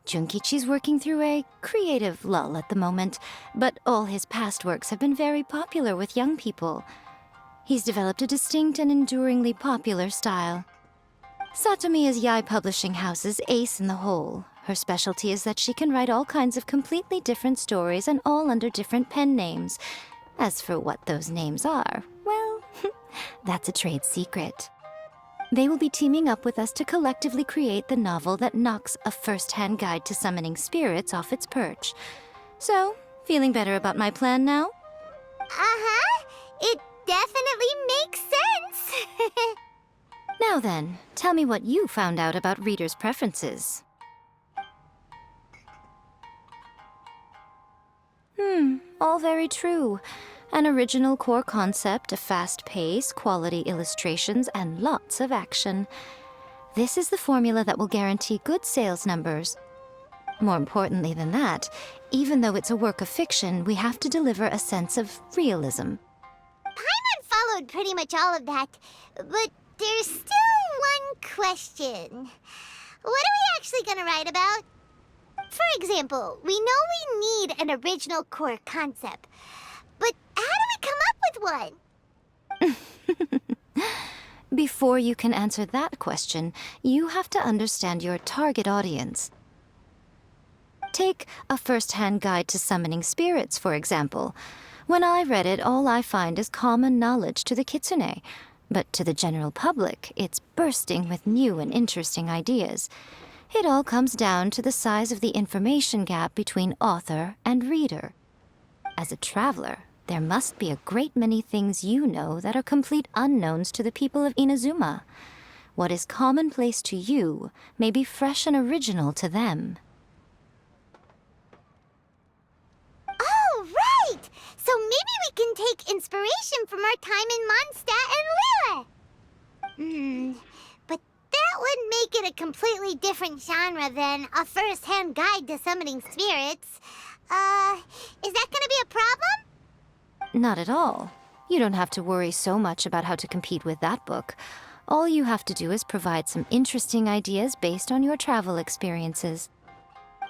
Junkichi's working through a creative lull at the moment, but all his past works have been very popular with young people. He's developed a distinct and enduringly popular style. Satomi is Yae Publishing House's ace in the hole. Her specialty is that she can write all kinds of completely different stories and all under different pen names. As for what those names are, well, that's a trade secret. They will be teaming up with us to collectively create the novel that knocks a first-hand guide to summoning spirits off its perch. So, feeling better about my plan now? Uh-huh. It definitely makes sense. Now then, tell me what you found out about readers' preferences. All very true. An original core concept, a fast pace, quality illustrations, and lots of action. This is the formula that will guarantee good sales numbers. More importantly than that, even though it's a work of fiction, we have to deliver a sense of realism. Paimon followed pretty much all of that, but there's still one question. What are we actually gonna write about? For example, we know we need an original core concept, but how do we come up with one? Before you can answer that question, you have to understand your target audience. Take a first-hand guide to summoning spirits, for example. When I read it, all I find is common knowledge to the kitsune. But to the general public, it's bursting with new and interesting ideas. It all comes down to the size of the information gap between author and reader. As a traveler, there must be a great many things you know that are complete unknowns to the people of Inazuma. What is commonplace to you may be fresh and original to them. Oh, right! So maybe we can take inspiration from our time in Mondstadt and Liyue. But that would make it a completely different genre than a first-hand guide to summoning spirits. Is that gonna be a problem? Not at all. You don't have to worry so much about how to compete with that book. All you have to do is provide some interesting ideas based on your travel experiences.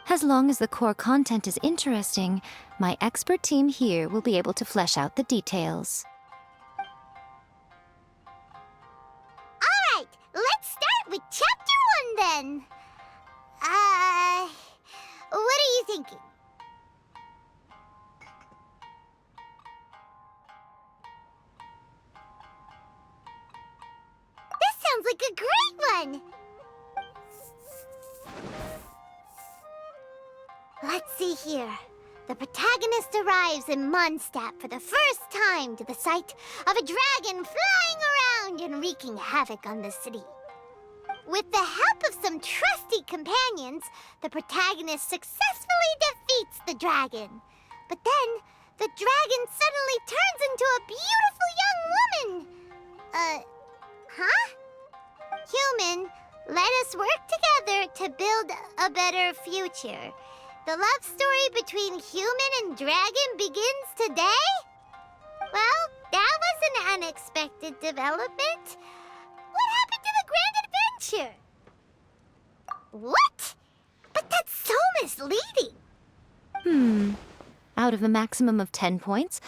As long as the core content is interesting, my expert team here will be able to flesh out the details. Alright, let's start with Chapter 1 then. What are you thinking? This sounds like a great one! Let's see here. The protagonist arrives in Mondstadt for the first time to the sight of a dragon flying around and wreaking havoc on the city. With the help of some trusty companions, the protagonist successfully defeats the dragon. But then, the dragon suddenly turns into a beautiful young woman. Huh? Human, let us work together to build a better future. The love story between human and dragon begins today? Well, that was an unexpected development. What happened to the grand adventure? What? But that's so misleading. Out of a maximum of 10 points,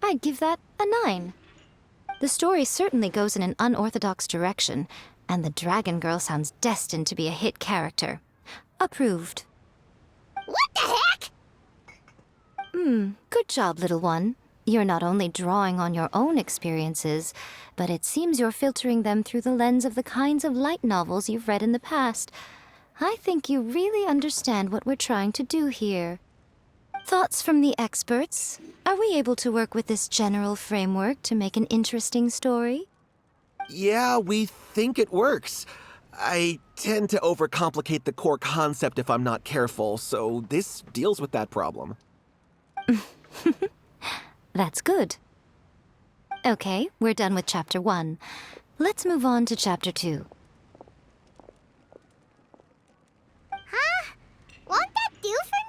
I'd give that a 9. The story certainly goes in an unorthodox direction, and the Dragon Girl sounds destined to be a hit character. Approved. What the heck? Good job, little one. You're not only drawing on your own experiences, but it seems you're filtering them through the lens of the kinds of light novels you've read in the past. I think you really understand what we're trying to do here. Thoughts from the experts? Are we able to work with this general framework to make an interesting story? Yeah, we think it works. I tend to overcomplicate the core concept if I'm not careful, so this deals with that problem. That's good. Okay, we're done with Chapter 1. Let's move on to Chapter 2. Huh? Won't that do for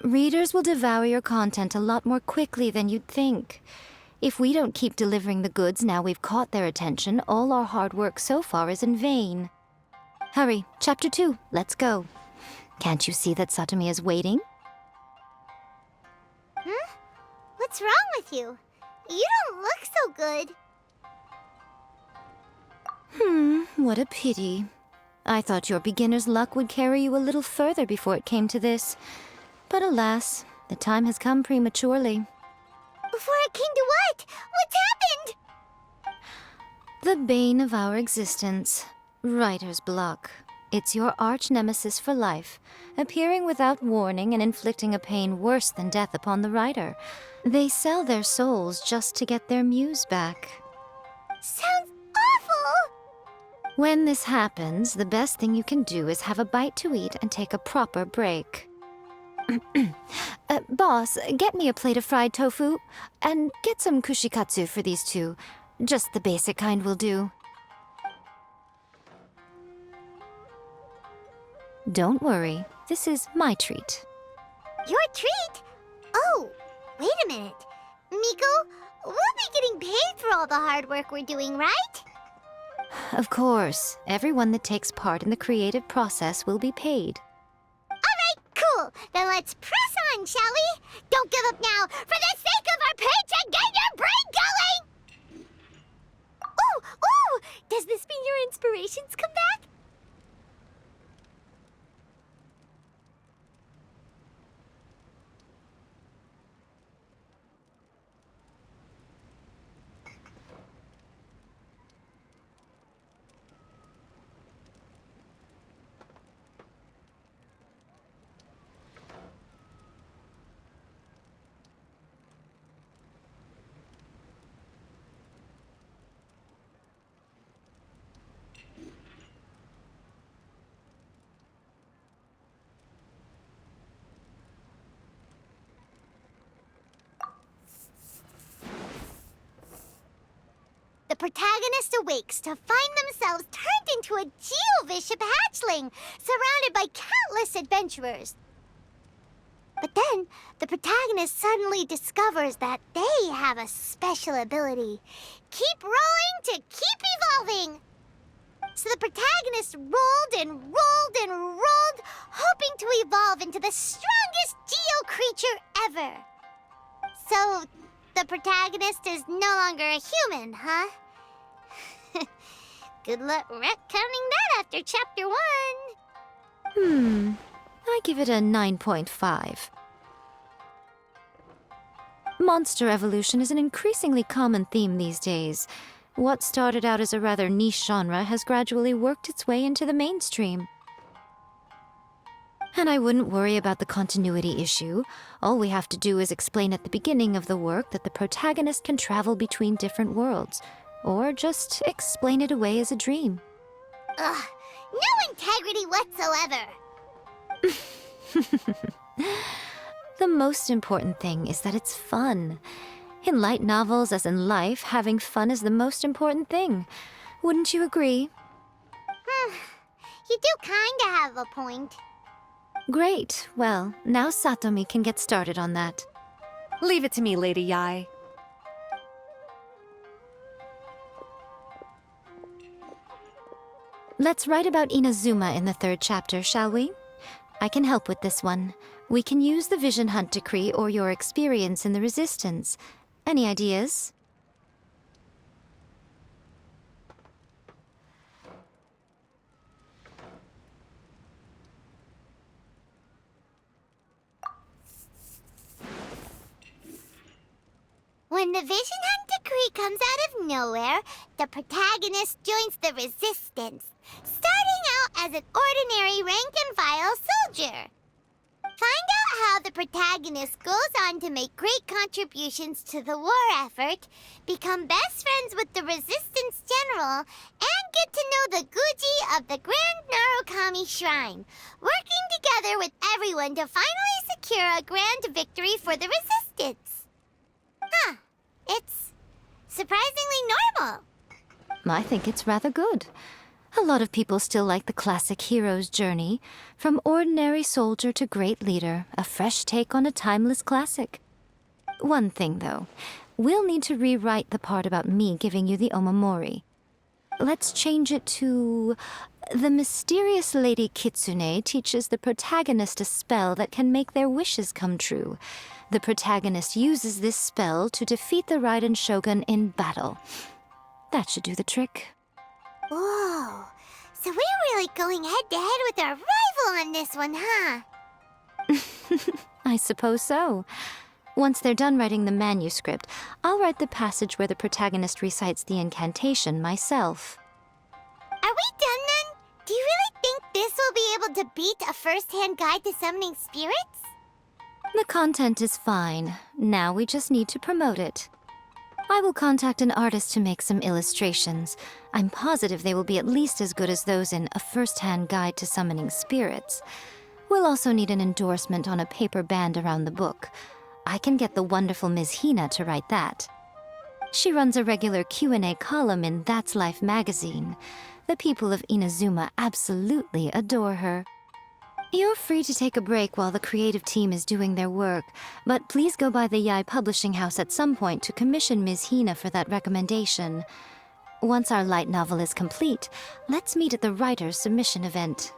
now? Readers will devour your content a lot more quickly than you'd think. If we don't keep delivering the goods now we've caught their attention, all our hard work so far is in vain. Hurry, Chapter 2, let's go. Can't you see that Satomi is waiting? Huh? What's wrong with you? You don't look so good. What a pity. I thought your beginner's luck would carry you a little further before it came to this. But alas, the time has come prematurely. Before it came to what? What's happened? The bane of our existence, writer's block. It's your arch nemesis for life, appearing without warning and inflicting a pain worse than death upon the writer. They sell their souls just to get their muse back. Sounds awful! When this happens, the best thing you can do is have a bite to eat and take a proper break. Boss, get me a plate of fried tofu, and get some kushikatsu for these two. Just the basic kind will do. Don't worry, this is my treat. Your treat? Oh, wait a minute. Miko, we'll be getting paid for all the hard work we're doing, right? Of course, everyone that takes part in the creative process will be paid. Cool. Then let's press on, shall we? Don't give up now. For the sake of our paycheck, get your brain going! Ooh! Does this mean your inspirations come back? The protagonist awakes to find themselves turned into a geovicious hatchling, surrounded by countless adventurers. But then, the protagonist suddenly discovers that they have a special ability. Keep rolling to keep evolving! So the protagonist rolled and rolled and rolled, hoping to evolve into the strongest geo creature ever. So, the protagonist is no longer a human, huh? Good luck retconning that after Chapter 1. I give it a 9.5. Monster evolution is an increasingly common theme these days. What started out as a rather niche genre has gradually worked its way into the mainstream. And I wouldn't worry about the continuity issue. All we have to do is explain at the beginning of the work that the protagonist can travel between different worlds, or just explain it away as a dream. Ugh, no integrity whatsoever. The most important thing is that it's fun. In light novels, as in life, having fun is the most important thing. Wouldn't you agree? You do kinda have a point. Great. Well, now Satomi can get started on that. Leave it to me, Lady Yae. Let's write about Inazuma in the 3rd chapter, shall we? I can help with this one. We can use the Vision Hunt Decree or your experience in the Resistance. Any ideas? When the Vision Hunt Decree comes out of nowhere, the protagonist joins the Resistance, starting out as an ordinary rank-and-file soldier. Find out how the protagonist goes on to make great contributions to the war effort, become best friends with the Resistance General, and get to know the Guji of the Grand Narukami Shrine, working together with everyone to finally secure a grand victory for the Resistance. Huh. It's surprisingly normal. I think it's rather good. A lot of people still like the classic hero's journey. From ordinary soldier to great leader, a fresh take on a timeless classic. One thing, though. we'll need to rewrite the part about me giving you the omamori. Let's change it to... The mysterious Lady Kitsune teaches the protagonist a spell that can make their wishes come true. The protagonist uses this spell to defeat the Raiden Shogun in battle. That should do the trick. Whoa. So we're really going head-to-head with our rival on this one, huh? I suppose so. Once they're done writing the manuscript, I'll write the passage where the protagonist recites the incantation myself. Are we done then? Do you really think this will be able to beat a first-hand guide to summoning spirits? The content is fine. Now we just need to promote it. I will contact an artist to make some illustrations. I'm positive they will be at least as good as those in A First-Hand Guide to Summoning Spirits. We'll also need an endorsement on a paper band around the book. I can get the wonderful Ms. Hina to write that. She runs a regular Q&A column in That's Life magazine. The people of Inazuma absolutely adore her. You're free to take a break while the creative team is doing their work, but please go by the Yae Publishing House at some point to commission Ms. Hina for that recommendation. Once our light novel is complete, let's meet at the writer's submission event.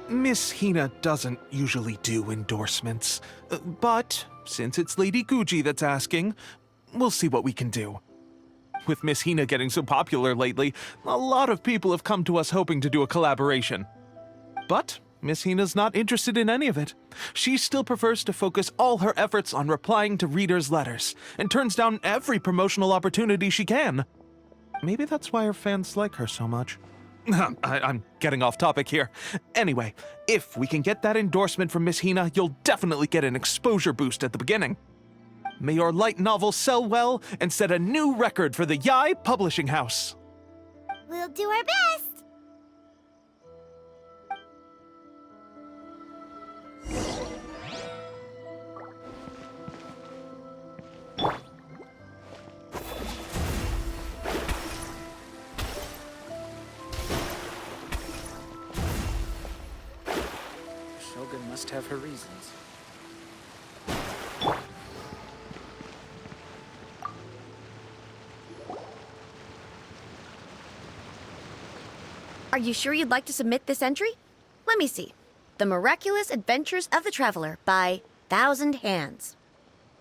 Miss Hina doesn't usually do endorsements, but since it's Lady Guji that's asking, we'll see what we can do. With Miss Hina getting so popular lately, a lot of people have come to us hoping to do a collaboration. But Miss Hina's not interested in any of it. She still prefers to focus all her efforts on replying to readers' letters, and turns down every promotional opportunity she can. Maybe that's why her fans like her so much. I'm getting off topic here. Anyway, if we can get that endorsement from Miss Hina, you'll definitely get an exposure boost at the beginning. May your light novel sell well and set a new record for the Yae Publishing House. We'll do our best. Shogun must have her reasons. Are you sure you'd like to submit this entry? Let me see. The Miraculous Adventures of the Traveler by Thousand Hands.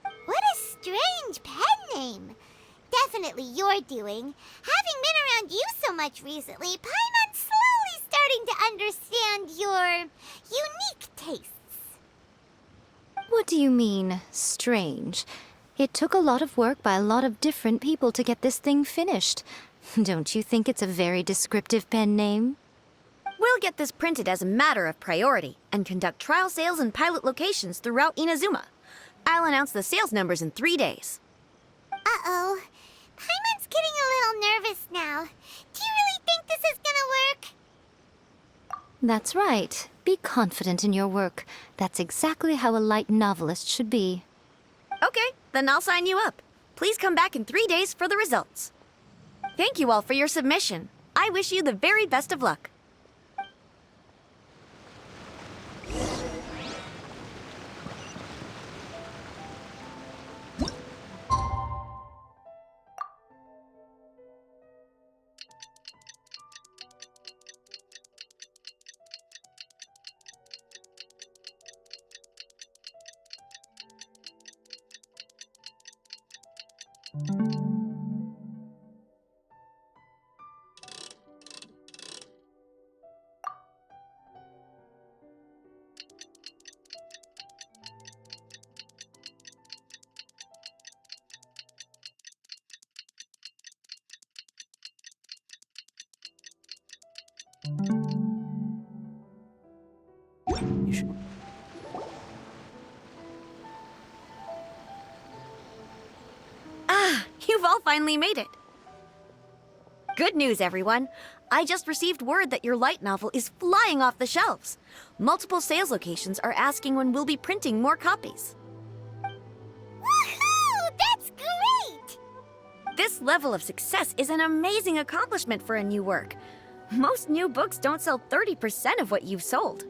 What a strange pen name. Definitely your doing. Having been around you so much recently, Paimon's slowly starting to understand your unique tastes. What do you mean, strange? It took a lot of work by a lot of different people to get this thing finished. Don't you think it's a very descriptive pen name? We'll get this printed as a matter of priority and conduct trial sales in pilot locations throughout Inazuma. I'll announce the sales numbers in 3 days. Uh-oh. Paimon's getting a little nervous now. Do you really think this is gonna work? That's right. Be confident in your work. That's exactly how a light novelist should be. Okay, then I'll sign you up. Please come back in 3 days for the results. Thank you all for your submission. I wish you the very best of luck. all finally made it. Good news, everyone. I just received word that your light novel is flying off the shelves. Multiple sales locations are asking when we'll be printing more copies. Woohoo! That's great! This level of success is an amazing accomplishment for a new work. Most new books don't sell 30% of what you've sold.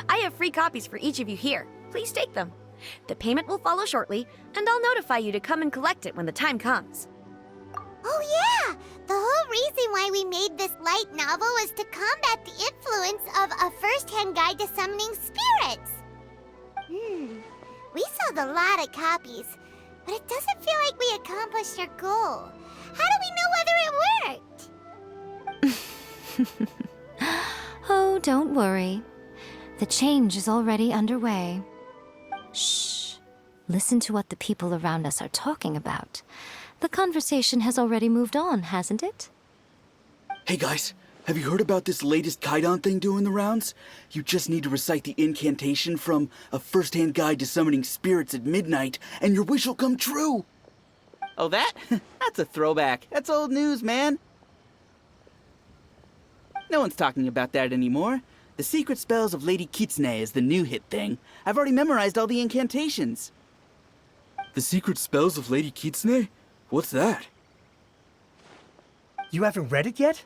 I have free copies for each of you here. Please take them. The payment will follow shortly, and I'll notify you to come and collect it when the time comes. Oh yeah! The whole reason why we made this light novel was to combat the influence of a first-hand guide to summoning spirits. We sold a lot of copies, but it doesn't feel like we accomplished our goal. How do we know whether it worked? Oh, don't worry. The change is already underway. Shh. Listen to what the people around us are talking about. The conversation has already moved on, hasn't it? Hey guys, have you heard about this latest Kaidan thing doing the rounds? You just need to recite the incantation from A First-Hand Guide to Summoning Spirits at Midnight, and your wish will come true! Oh, that? That's a throwback. That's old news, man. No one's talking about that anymore. The Secret Spells of Lady Kitsune is the new hit thing. I've already memorized all the incantations. The Secret Spells of Lady Kitsune? What's that? You haven't read it yet?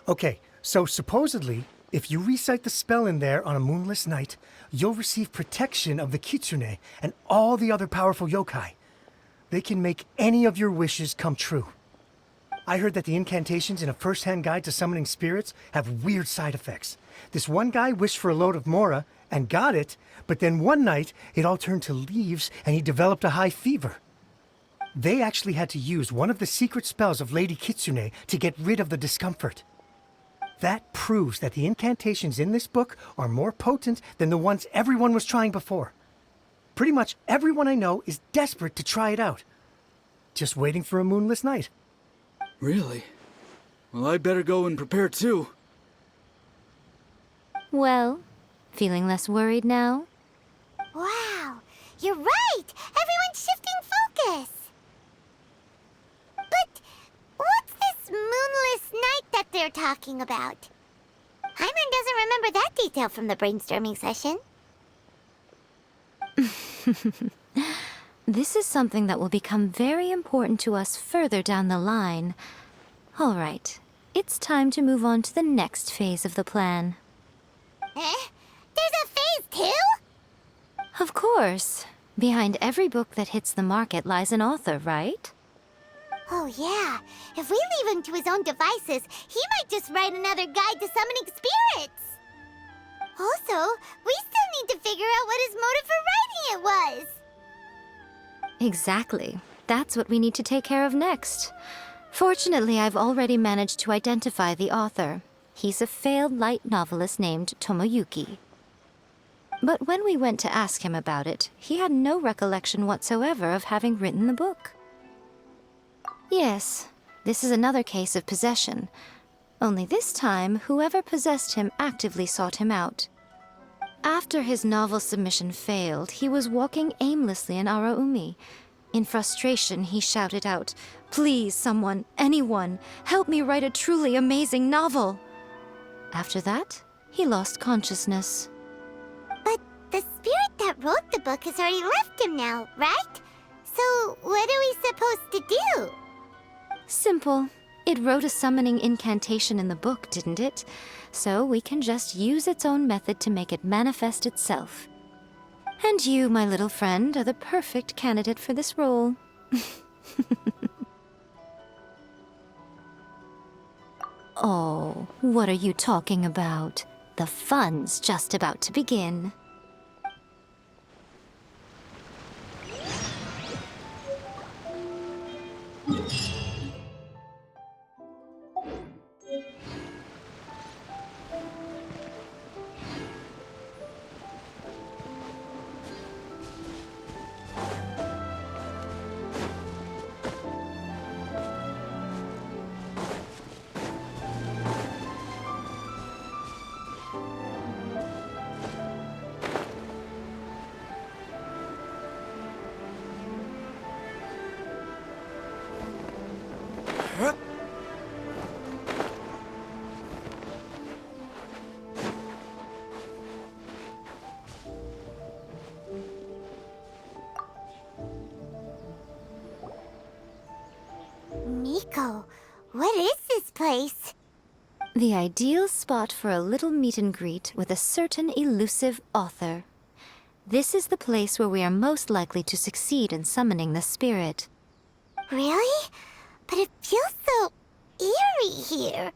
Okay, so supposedly, if you recite the spell in there on a moonless night, you'll receive protection of the Kitsune and all the other powerful yokai. They can make any of your wishes come true. I heard that the incantations in A First-Hand Guide to Summoning Spirits have weird side effects. This one guy wished for a load of mora and got it, but then one night it all turned to leaves and he developed a high fever. They actually had to use one of the secret spells of Lady Kitsune to get rid of the discomfort. That proves that the incantations in this book are more potent than the ones everyone was trying before. Pretty much everyone I know is desperate to try it out. Just waiting for a moonless night. Really? Well, I'd better go and prepare too. Well, feeling less worried now? Wow, you're right! Everyone's shifting focus! But what's this moonless night that they're talking about? Hyman doesn't remember that detail from the brainstorming session. This is something that will become very important to us further down the line. All right, it's time to move on to the next phase of the plan. There's a phase 2? Of course. Behind every book that hits the market lies an author, right? Oh yeah, if we leave him to his own devices, he might just write another guide to summoning spirits. Also, we still need to figure out what his motive for writing it was. Exactly. That's what we need to take care of next. Fortunately, I've already managed to identify the author. He's a failed light novelist named Tomoyuki. But when we went to ask him about it, he had no recollection whatsoever of having written the book. Yes, this is another case of possession. Only this time, whoever possessed him actively sought him out. After his novel submission failed, he was walking aimlessly in Araumi. In frustration, he shouted out, "Please, someone, anyone, help me write a truly amazing novel!" After that, he lost consciousness. But the spirit that wrote the book has already left him now, right? So what are we supposed to do? Simple. It wrote a summoning incantation in the book, didn't it? So we can just use its own method to make it manifest itself. And you, my little friend, are the perfect candidate for this role. Oh, what are you talking about? The fun's just about to begin. Miko, what is this place? The ideal spot for a little meet and greet with a certain elusive author. This is the place where we are most likely to succeed in summoning the spirit. Really? But it feels so eerie here.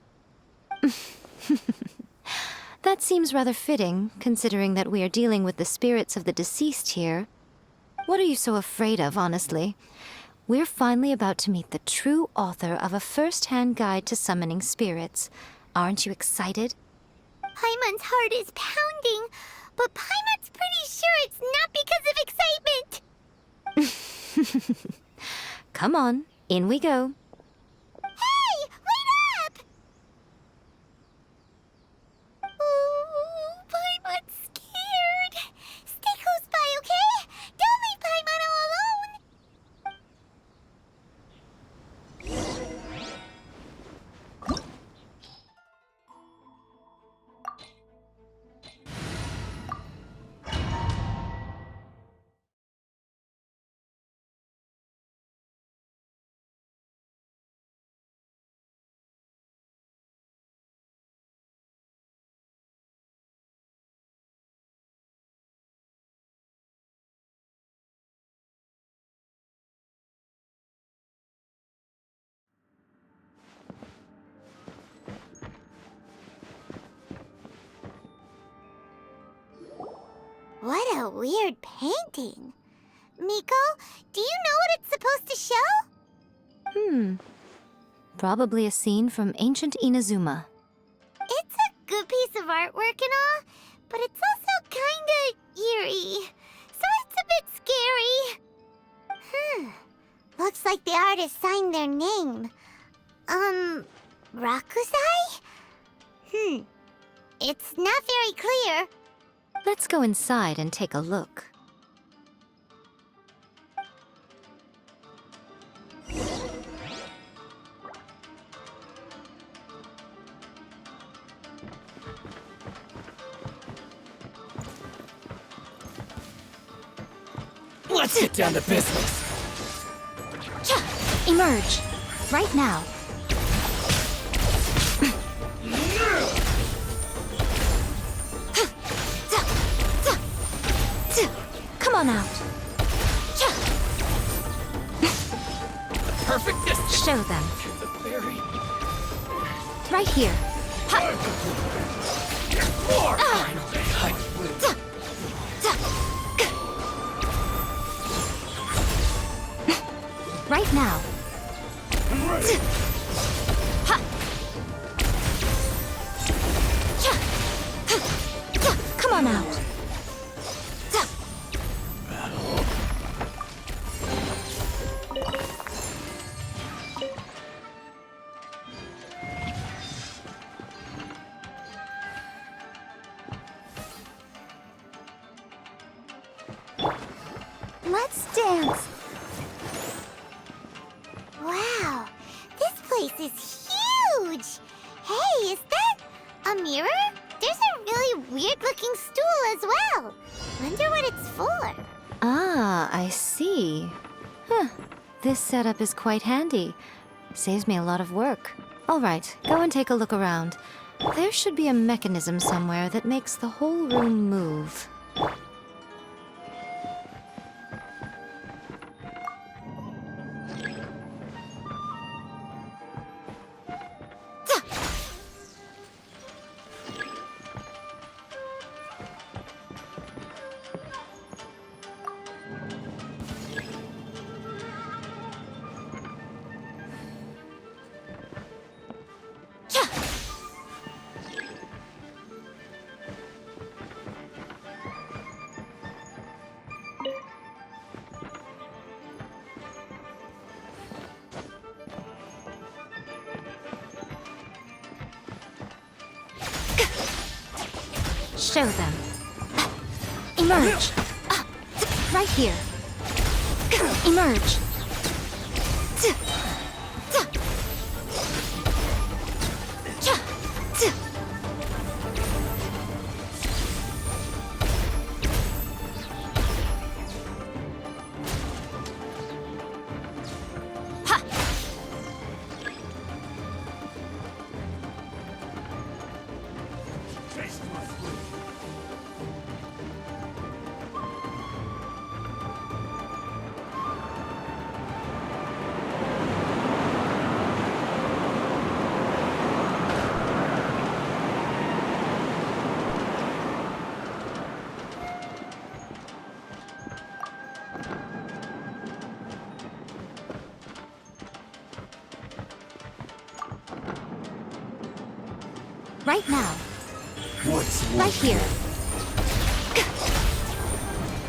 That seems rather fitting, considering that we are dealing with the spirits of the deceased here. What are you so afraid of, honestly? We're finally about to meet the true author of a first-hand guide to summoning spirits. Aren't you excited? Paimon's heart is pounding, but Paimon's pretty sure it's not because of excitement. Come on, in we go. Hey, wait up! Ooh, Paimon's scared. Stay close by, okay? Don't leave Paimon all alone. What a weird painting. Miko, do you know what it's supposed to show? Probably a scene from ancient Inazuma. It's a good piece of artwork and all, but it's also kinda eerie. So it's a bit scary. Looks like the artist signed their name. Rakusai? It's not very clear. Let's go inside and take a look. Let's get down to business. Emerge! Right now. Come on out. Perfect distance. Show them. The fairy. Right here. More. Right now. Come on out. Let's dance. Wow, this place is huge. Hey, is that a mirror? There's a really weird-looking stool as well. Wonder what it's for. Ah, I see. Huh. This setup is quite handy. Saves me a lot of work. All right, go and take a look around. There should be a mechanism somewhere that makes the whole room move. Show them. Emerge. Right here. Emerge. Right now. What's Right here.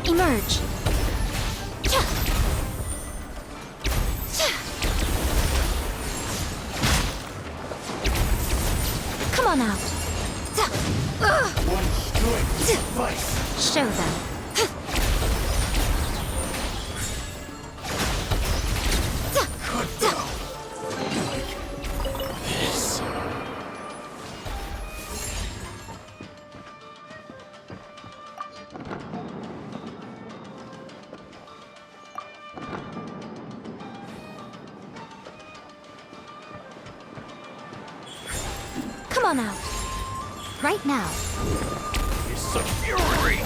Emerge. Come on out. one strike suffice? Show them. Cut down. Like this. Come on out. Right now. It's a fury.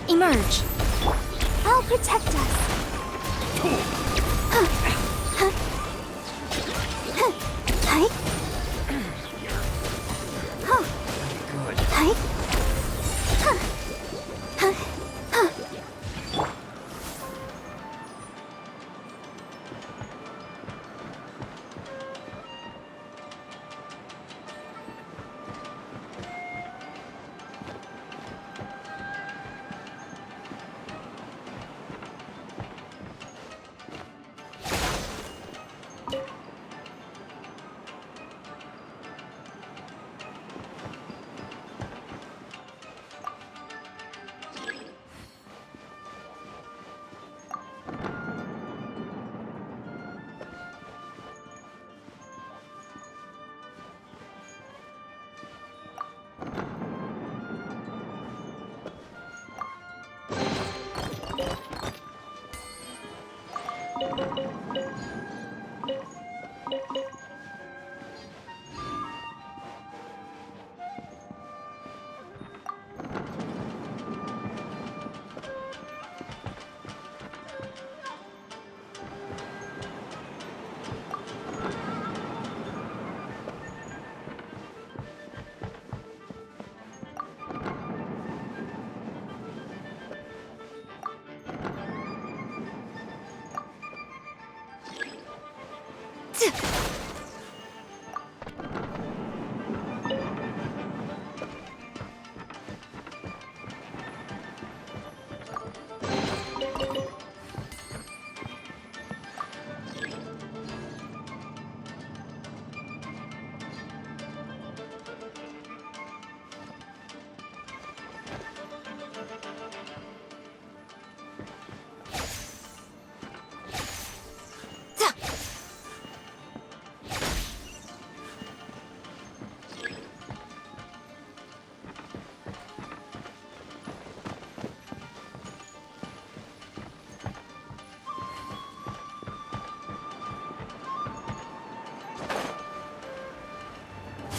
Emerge. I'll protect us. Hi. Good. Hi.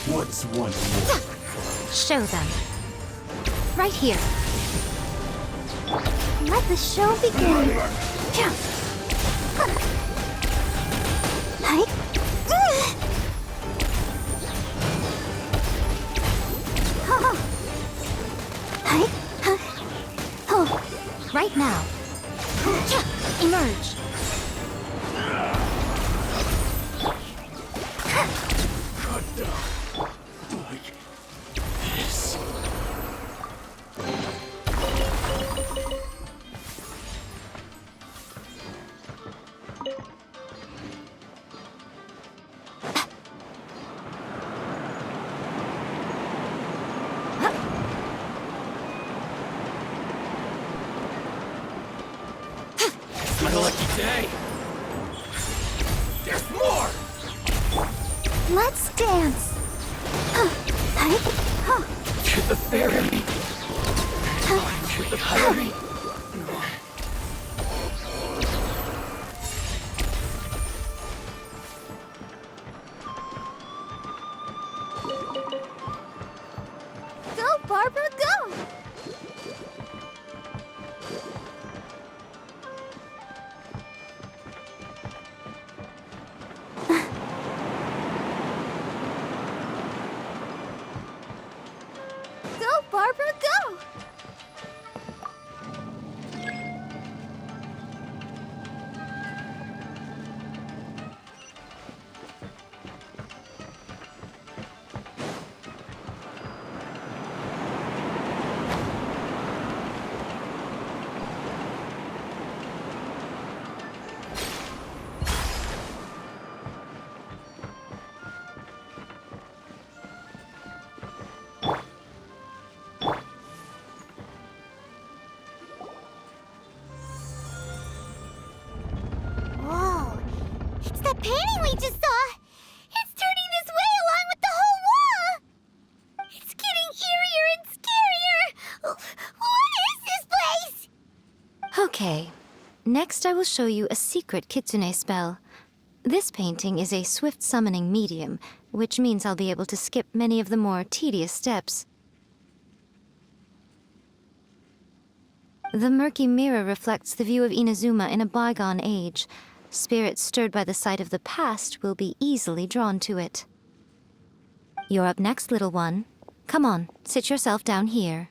What's one more? Show them. Right here. Let the show begin. Hi. Hi. Oh. Right now. Emerge. Cut down. Like this. My lucky day. There's more! Let's dance. Hi. To the fairy. To the fairy. Go, Barbara, go! Go, Barbara, go! painting we just saw! It's turning this way along with the whole wall! It's getting eerier and scarier! What is this place? Okay. Next, I will show you a secret kitsune spell. This painting is a swift summoning medium, which means I'll be able to skip many of the more tedious steps. The murky mirror reflects the view of Inazuma in a bygone age. Spirits stirred by the sight of the past will be easily drawn to it. You're up next, little one. Come on, sit yourself down here.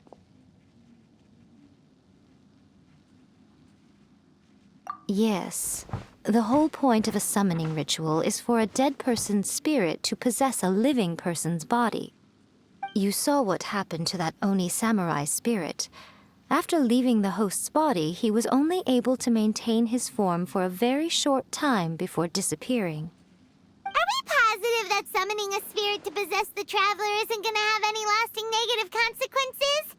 Yes. The whole point of a summoning ritual is for a dead person's spirit to possess a living person's body. You saw what happened to that Oni samurai spirit. After leaving the host's body, he was only able to maintain his form for a very short time before disappearing. Are we positive that summoning a spirit to possess the traveler isn't gonna have any lasting negative consequences?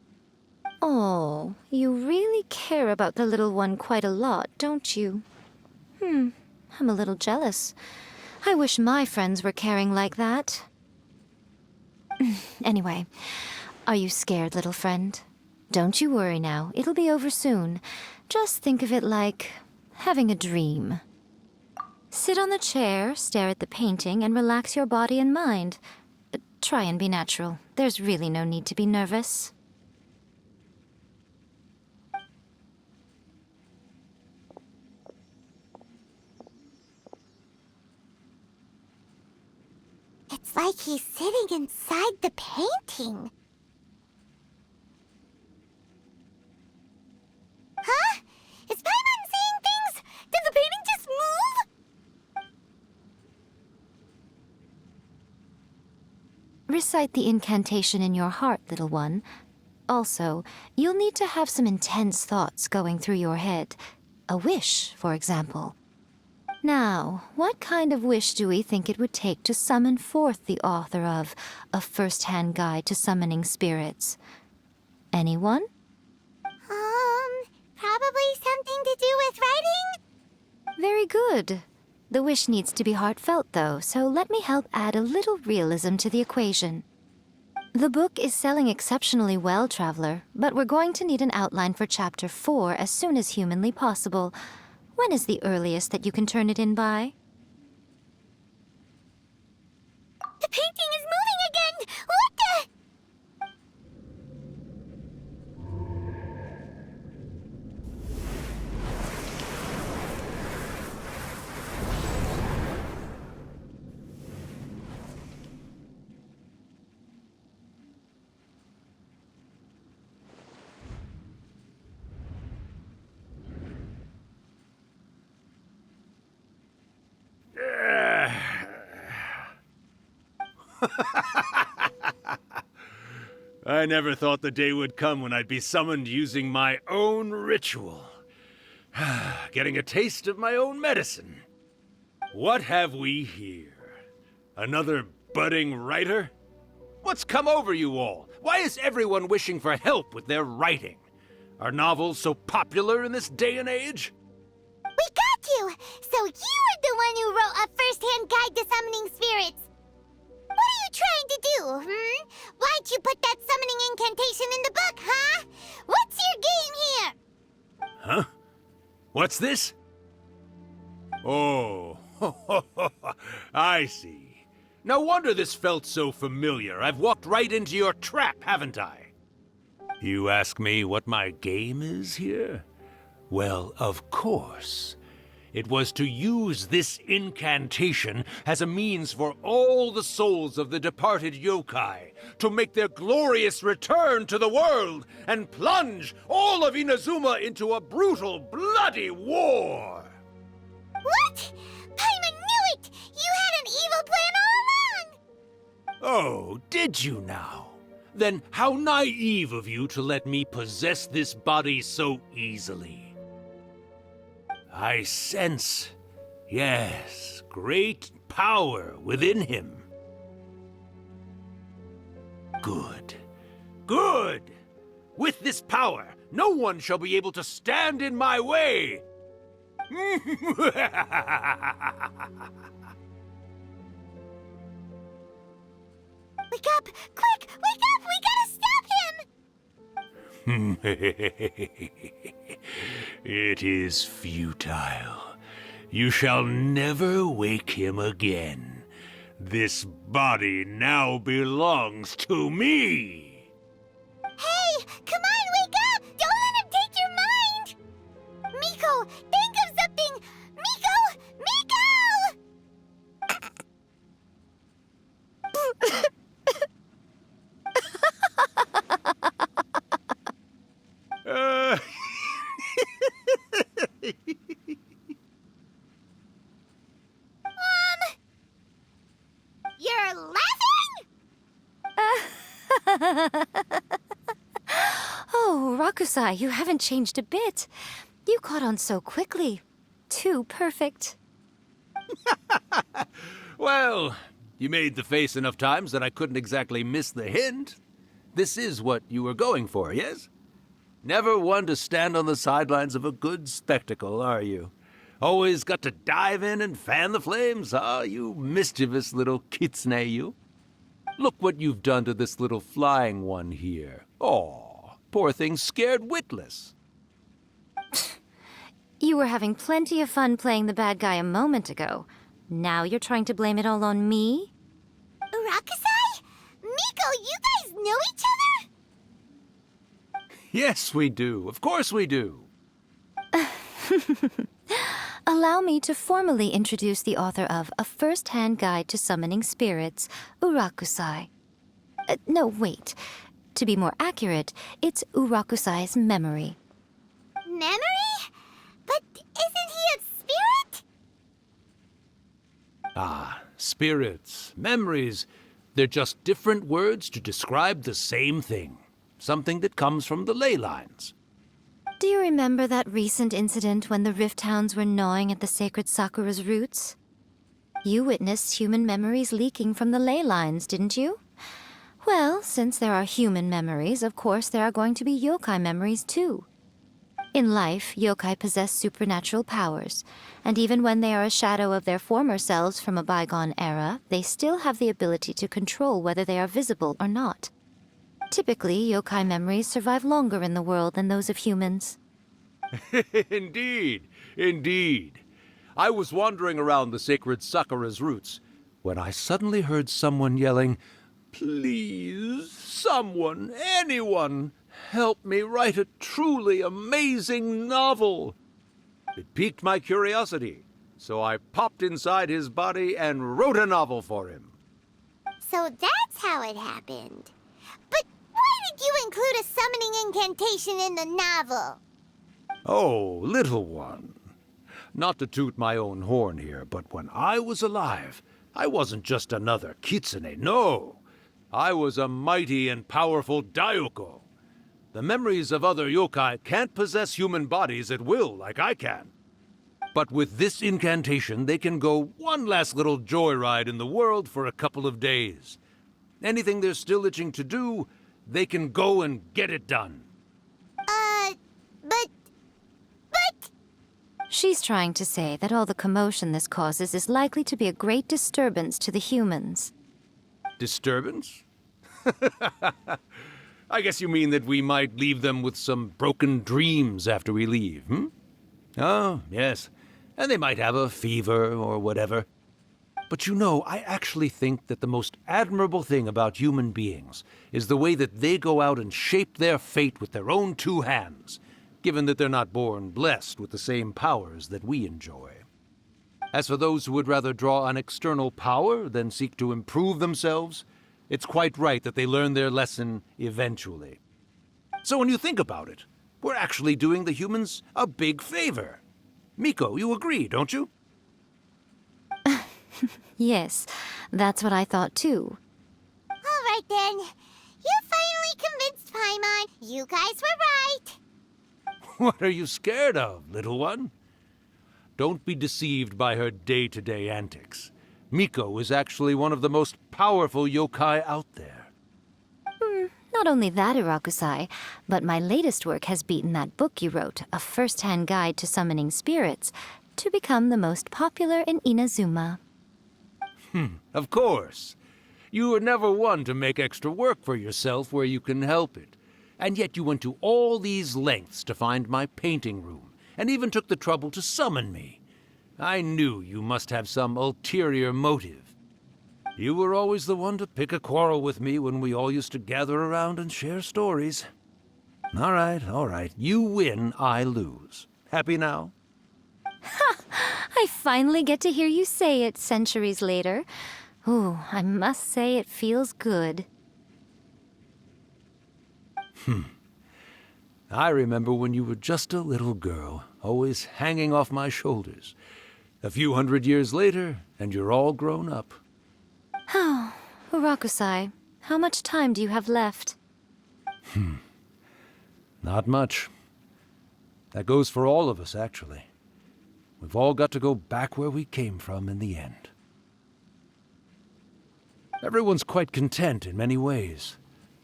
Oh, you really care about the little one quite a lot, don't you? I'm a little jealous. I wish my friends were caring like that. Anyway, are you scared, little friend? Don't you worry now, it'll be over soon. Just think of it like having a dream. Sit on the chair, stare at the painting, and relax your body and mind. Try and be natural. There's really no need to be nervous. It's like he's sitting inside the painting. Huh? Is Paimon seeing things? Did the painting just move? Recite the incantation in your heart, little one. Also, you'll need to have some intense thoughts going through your head. A wish, for example. Now, what kind of wish do we think it would take to summon forth the author of A First-Hand Guide to Summoning Spirits? Anyone? Probably something to do with writing? Very good. The wish needs to be heartfelt, though, so let me help add a little realism to the equation. The book is selling exceptionally well, Traveler, but we're going to need an outline for Chapter 4 as soon as humanly possible. When is the earliest that you can turn it in by? The painting is moving again! What the... I never thought the day would come when I'd be summoned using my own ritual. Getting a taste of my own medicine. What have we here? Another budding writer? What's come over you all? Why is everyone wishing for help with their writing? Are novels so popular in this day and age? We got you! So you were the one who wrote A First-Hand Guide to Summoning Spirits! What are you trying to do, Why'd you put that summoning incantation in the book, huh? What's your game here? Huh? What's this? Oh, I see. No wonder this felt so familiar. I've walked right into your trap, haven't I? You ask me what my game is here? Well, of course. It was to use this incantation as a means for all the souls of the departed yokai to make their glorious return to the world and plunge all of Inazuma into a brutal, bloody war! What? Paimon knew it! You had an evil plan all along! Oh, did you now? Then how naive of you to let me possess this body so easily. I sense, yes, great power within him. Good. Good! With this power, no one shall be able to stand in my way! It is futile. You shall never wake him again. This body now belongs to me! Hey, come on, wake up! Don't let him take your mind! Miko, think of something! Miko! Uh, You're laughing? Oh, Rakusai, you haven't changed a bit. You caught on so quickly. Too perfect. well, you made the face enough times that I couldn't exactly miss the hint. This is what you were going for, yes? Never one to stand on the sidelines of a good spectacle, are you? Always got to dive in and fan the flames, huh? You mischievous little kitsune, you. Look what you've done to this little flying one here. Aw, poor thing scared witless. You were having plenty of fun playing the bad guy a moment ago. Now you're trying to blame it all on me? Rakusai? Miko, you guys know each other? Yes, we do. Of course we do. Allow me to formally introduce the author of A First-Hand Guide to Summoning Spirits, Urakusai. No, wait. To be more accurate, it's Urakusai's memory. Memory? But isn't he a spirit? Ah, spirits, memories. They're just different words to describe the same thing. Something that comes from the ley lines. Do you remember that recent incident when the Rift Hounds were gnawing at the sacred Sakura's roots? You witnessed human memories leaking from the ley lines, didn't you? Well, since there are human memories, of course there are going to be yokai memories too. In life, yokai possess supernatural powers, and even when they are a shadow of their former selves from a bygone era, they still have the ability to control whether they are visible or not. Typically, yokai memories survive longer in the world than those of humans. Indeed, indeed. I was wandering around the sacred Sakura's roots when I suddenly heard someone yelling, "Please, someone, anyone, help me write a truly amazing novel." It piqued my curiosity, so I popped inside his body and wrote a novel for him. So that's how it happened. But why did you include a summoning incantation in the novel? Oh, little one. Not to toot my own horn here, but when I was alive, I wasn't just another kitsune, no. I was a mighty and powerful Daioko. The memories of other yokai can't possess human bodies at will like I can. But with this incantation, they can go one last little joyride in the world for a couple of days. Anything they're still itching to do, they can go and get it done. But... She's trying to say that all the commotion this causes is likely to be a great disturbance to the humans. Disturbance? I guess you mean that we might leave them with some broken dreams after we leave, hmm? Oh, yes. And they might have a fever or whatever. But you know, I actually think that the most admirable thing about human beings is the way that they go out and shape their fate with their own two hands, given that they're not born blessed with the same powers that we enjoy. As for those who would rather draw on external power than seek to improve themselves, it's quite right that they learn their lesson eventually. So when you think about it, we're actually doing the humans a big favor. Miko, you agree, don't you? Yes, that's what I thought too. All right then. You finally convinced Paimon. You guys were right. What are you scared of, little one? Don't be deceived by her day-to-day antics. Miko is actually one of the most powerful yokai out there. Not only that, Urakusai, but my latest work has beaten that book you wrote, A First-Hand Guide to Summoning Spirits, to become the most popular in Inazuma. Of course. You were never one to make extra work for yourself where you can help it. And yet you went to all these lengths to find my painting room, and even took the trouble to summon me. I knew you must have some ulterior motive. You were always the one to pick a quarrel with me when we all used to gather around and share stories. All right. You win, I lose. Happy now? I finally get to hear you say it centuries later. Ooh, I must say it feels good. I remember when you were just a little girl, always hanging off my shoulders. A few hundred years later, and you're all grown up. Oh, Urakusai, how much time do you have left? Not much. That goes for all of us, actually. We've all got to go back where we came from in the end. Everyone's quite content in many ways,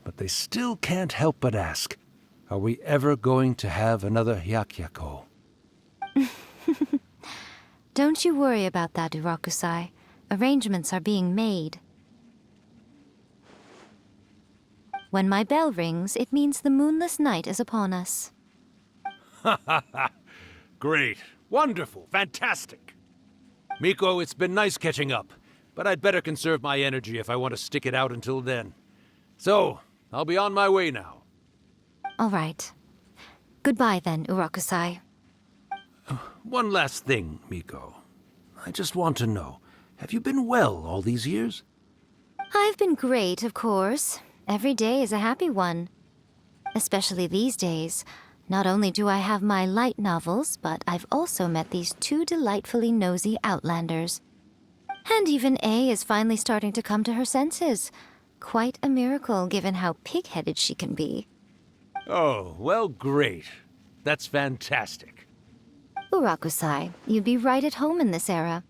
but they still can't help but ask, are we ever going to have another Hyakyako? Don't you worry about that, Urakusai. Arrangements are being made. When my bell rings, it means the moonless night is upon us. Great. Wonderful. Fantastic. Miko, it's been nice catching up, but I'd better conserve my energy if I want to stick it out until then. So, I'll be on my way now. All right. Goodbye then, Urakusai. One last thing, Miko. I just want to know, have you been well all these years? I've been great, of course. Every day is a happy one. Especially these days. Not only do I have my light novels, but I've also met these two delightfully nosy outlanders. And even A is finally starting to come to her senses. Quite a miracle, given how pig-headed she can be. Oh, well, great. That's fantastic. Urakusai, you'd be right at home in this era.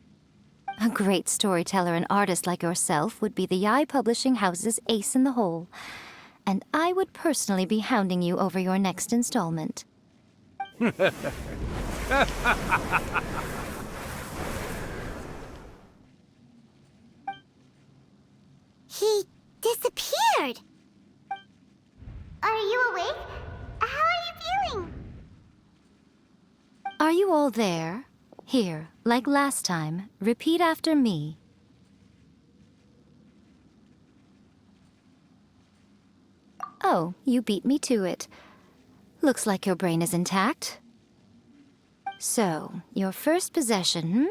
A great storyteller and artist like yourself would be the Yae Publishing House's ace in the hole. And I would personally be hounding you over your next installment. He disappeared. Are you awake? How are you feeling? Are you all there? Here, like last time, repeat after me. Oh, you beat me to it. Looks like your brain is intact. So, your first possession,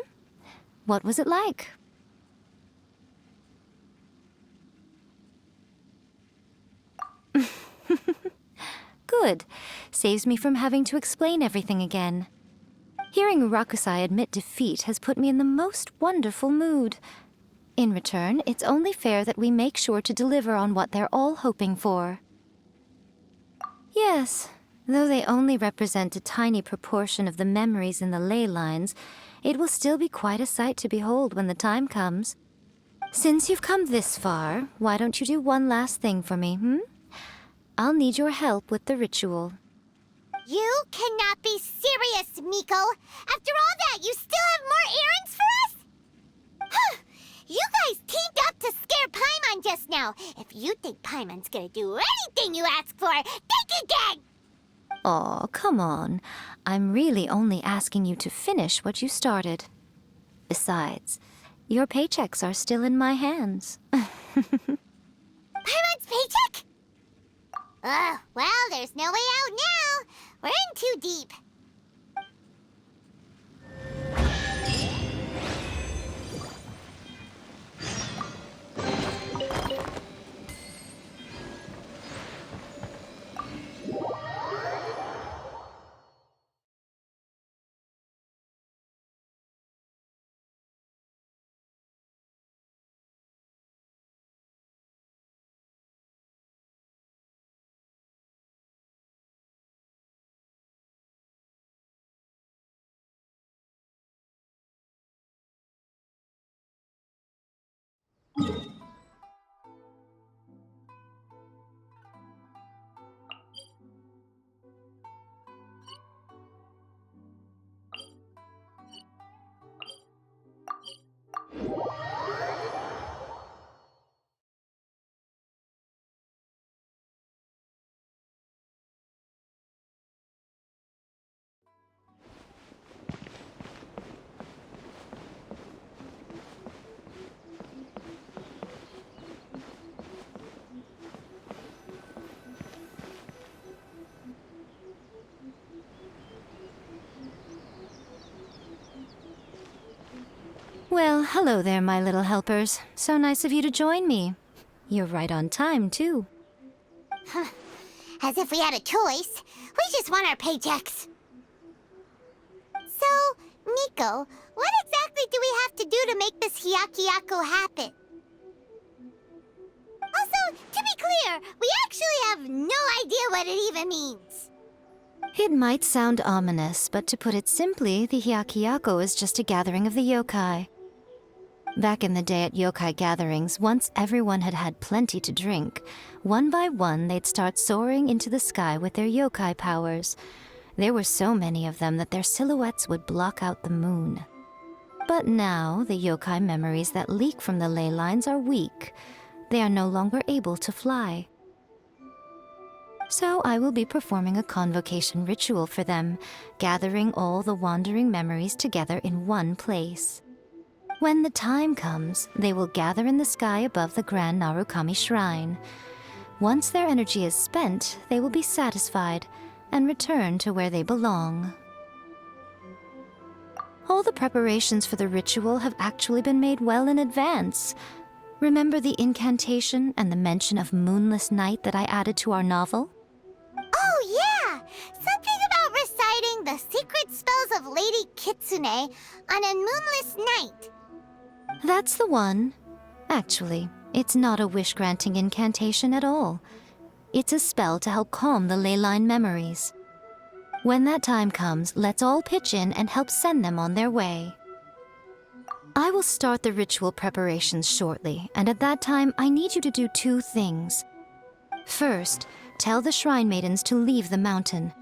What was it like? Good. Saves me from having to explain everything again. Hearing Urakusai admit defeat has put me in the most wonderful mood. In return, it's only fair that we make sure to deliver on what they're all hoping for. Yes, though they only represent a tiny proportion of the memories in the ley lines, it will still be quite a sight to behold when the time comes. Since you've come this far, why don't you do one last thing for me, I'll need your help with the ritual. You cannot be serious, Miko! After all that, you still have more errands for us? Huh! You guys teamed up to scare Paimon just now. If you think Paimon's gonna do anything you ask for, think again! Aw, come on. I'm really only asking you to finish what you started. Besides, your paychecks are still in my hands. Paimon's paycheck? Well, there's no way out now. We're in too deep. Well, hello there, my little helpers. So nice of you to join me. You're right on time, too. As if we had a choice. We just want our paychecks. So, Miko, what exactly do we have to do to make this Hyakyako happen? Also, to be clear, we actually have no idea what it even means. It might sound ominous, but to put it simply, the Hyakyako is just a gathering of the yokai. Back in the day at yokai gatherings, once everyone had had plenty to drink, one by one they'd start soaring into the sky with their yokai powers. There were so many of them that their silhouettes would block out the moon. But now, the yokai memories that leak from the ley lines are weak. They are no longer able to fly. So I will be performing a convocation ritual for them, gathering all the wandering memories together in one place. When the time comes, they will gather in the sky above the Grand Narukami Shrine. Once their energy is spent, they will be satisfied and return to where they belong. All the preparations for the ritual have actually been made well in advance. Remember the incantation and the mention of moonless night that I added to our novel? Oh, yeah! Something about reciting the secret spells of Lady Kitsune on a moonless night. That's the one. Actually, it's not a wish-granting incantation at all. It's a spell to help calm the ley line memories. When that time comes, let's all pitch in and help send them on their way. I will start the ritual preparations shortly, and at that time, I need you to do two things. First, tell the shrine maidens to leave the mountain.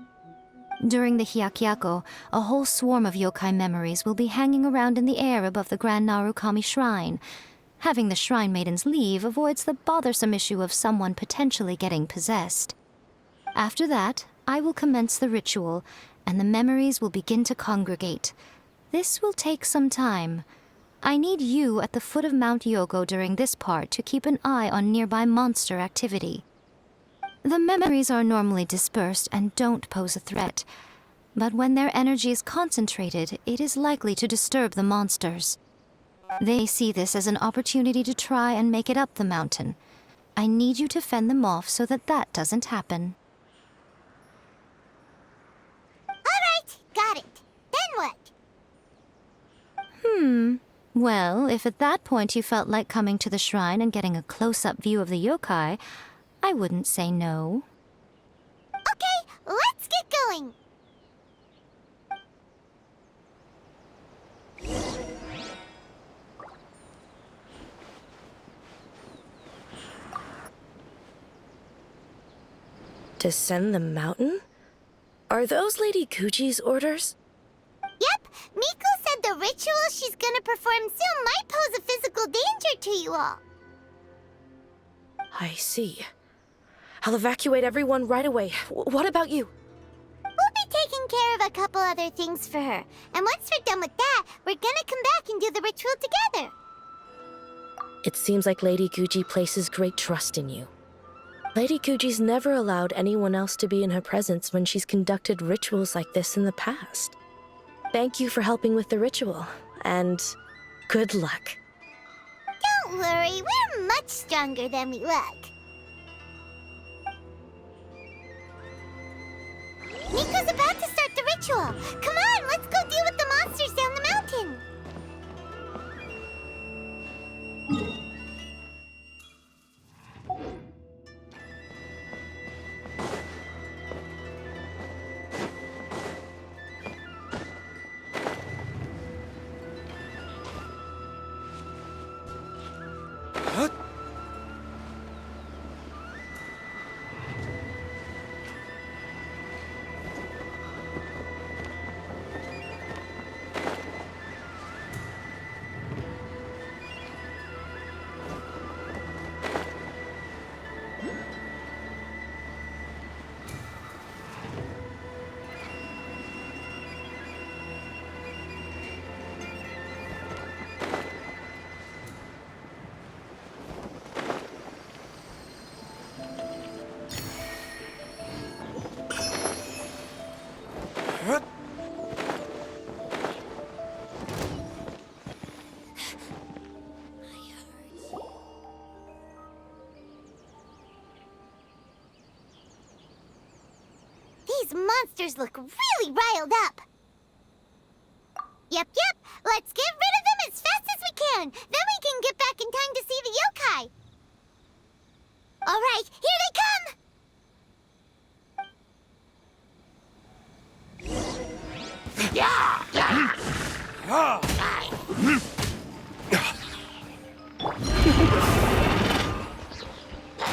During the Hyakyako, a whole swarm of yokai memories will be hanging around in the air above the Grand Narukami Shrine. Having the shrine maidens leave avoids the bothersome issue of someone potentially getting possessed. After that, I will commence the ritual, and the memories will begin to congregate. This will take some time. I need you at the foot of Mount Yogo during this part to keep an eye on nearby monster activity. The memories are normally dispersed and don't pose a threat, but when their energy is concentrated, it is likely to disturb the monsters. They see this as an opportunity to try and make it up the mountain. I need you to fend them off so that that doesn't happen. Alright, got it. Then what? Well, if at that point you felt like coming to the shrine and getting a close-up view of the yokai, I wouldn't say no. Okay, let's get going. Descend the mountain? Are those Lady Guji's orders? Yep, Miko said the ritual she's gonna perform soon might pose a physical danger to you all. I see. I'll evacuate everyone right away. What about you? We'll be taking care of a couple other things for her. And once we're done with that, we're gonna come back and do the ritual together. It seems like Lady Guji places great trust in you. Lady Guji's never allowed anyone else to be in her presence when she's conducted rituals like this in the past. Thank you for helping with the ritual, and good luck. Don't worry, we're much stronger than we look. Miko's about to start the ritual. Come on, let's go deal with the monsters down the mountain. These monsters look really riled up. Yep. Let's get rid of them as fast as we can. Then we can get back in time to see the yokai. All right, here they come!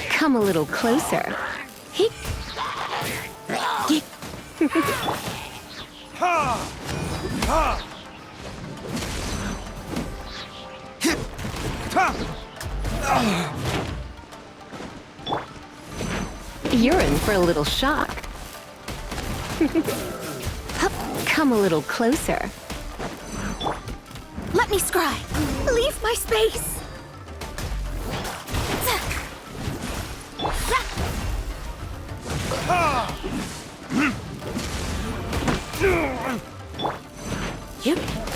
Come a little closer. Hick. Hick. You're in for a little shock. Come a little closer. Let me scry! Leave my space!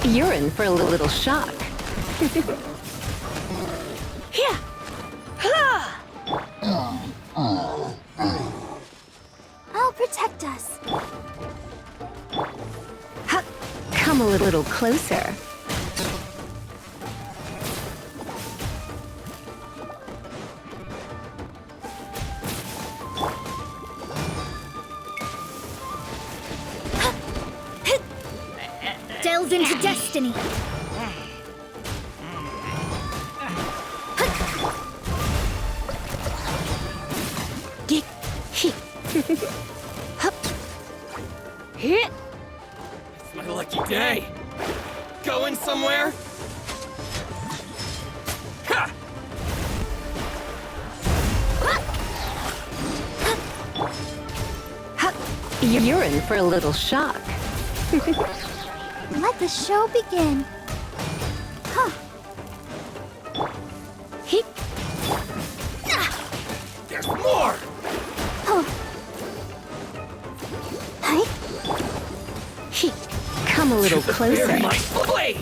You're in for a little shock. Here! I'll protect us. Come a little closer. Delve into destiny. It's my lucky day. Going somewhere? Ha! You're in for a little shock. Let the show begin. There's more! Come a little closer. Bury my blade!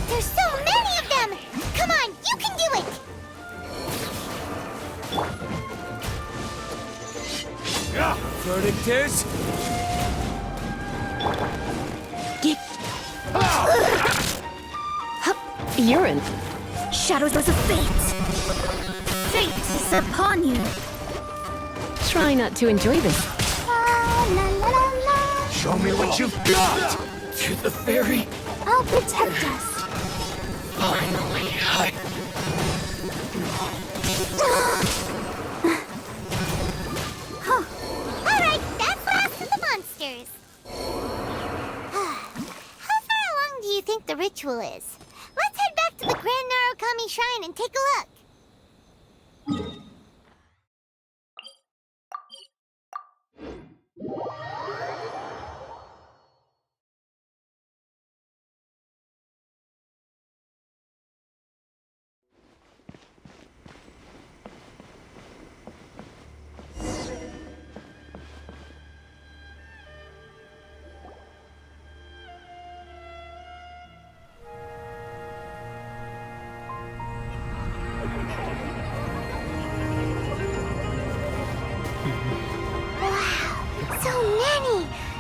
There's so many of them! Come on, you can do it! Verdict is... You're in. Shadows of fate! Fate is upon you! Try not to enjoy this. La la la la la! Show me what you've got! To the fairy. I'll protect us! Finally, Alright, that's the last of the monsters! How far along do you think the ritual is? Let's head back to the Grand Narukami Shrine and take a look!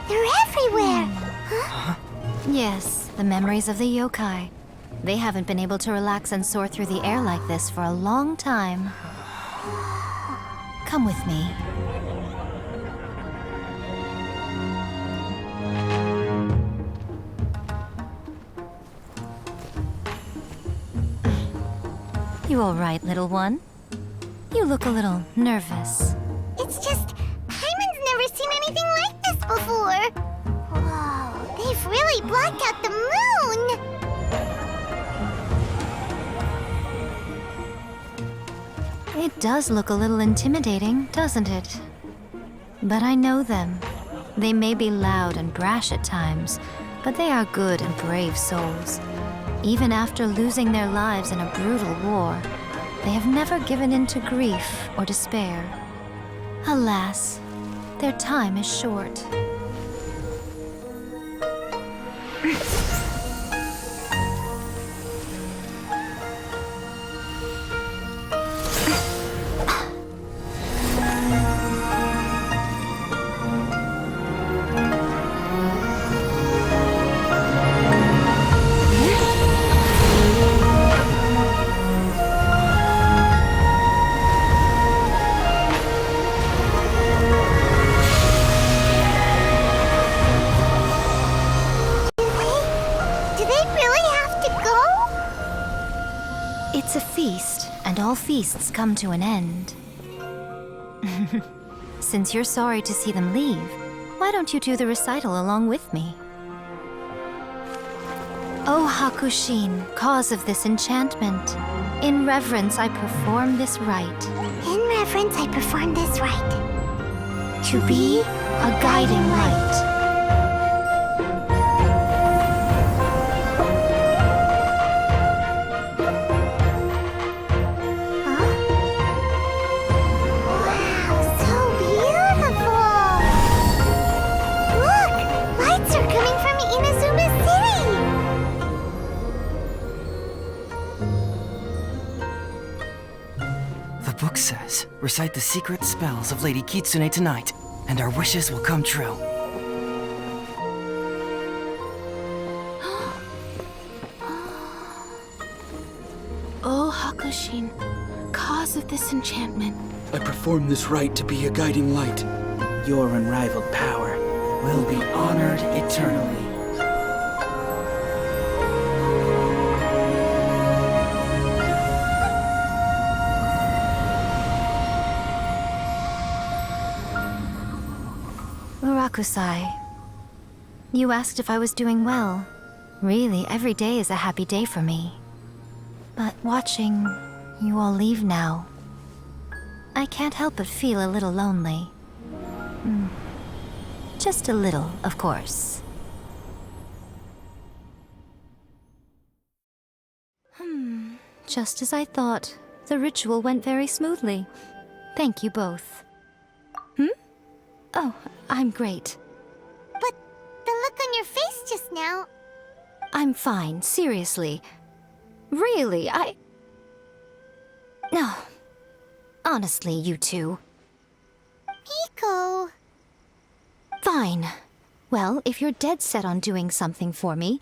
They're everywhere! Huh? Yes, the memories of the yokai. They haven't been able to relax and soar through the air like this for a long time. Come with me. You all right, little one? You look a little nervous. It's just, Hyman's never seen anything like this before. Whoa, they've really blocked out the moon! It does look a little intimidating, doesn't it? But I know them. They may be loud and brash at times, but they are good and brave souls. Even after losing their lives in a brutal war, they have never given in to grief or despair. Alas, their time is short. It's a feast, and all feasts come to an end. Since you're sorry to see them leave, why don't you do the recital along with me? O Hakushin, cause of this enchantment, in reverence I perform this rite. In reverence, I perform this rite. To be a guiding light. Wow, so beautiful! Look! Lights are coming from Inazuma City! The book says, recite the secret spells of Lady Kitsune tonight, and our wishes will come true. O Hakushin, cause of this enchantment. I perform this rite to be a guiding light. Your unrivaled power will be honored eternally. Murakusai, you asked if I was doing well. Really, every day is a happy day for me. But watching you all leave now, I can't help but feel a little lonely. Just a little, of course. Just as I thought, the ritual went very smoothly. Thank you both. Oh, I'm great. But the look on your face just now... I'm fine, seriously. Really, No. Honestly, you two. Miko... Fine. Well, if you're dead set on doing something for me,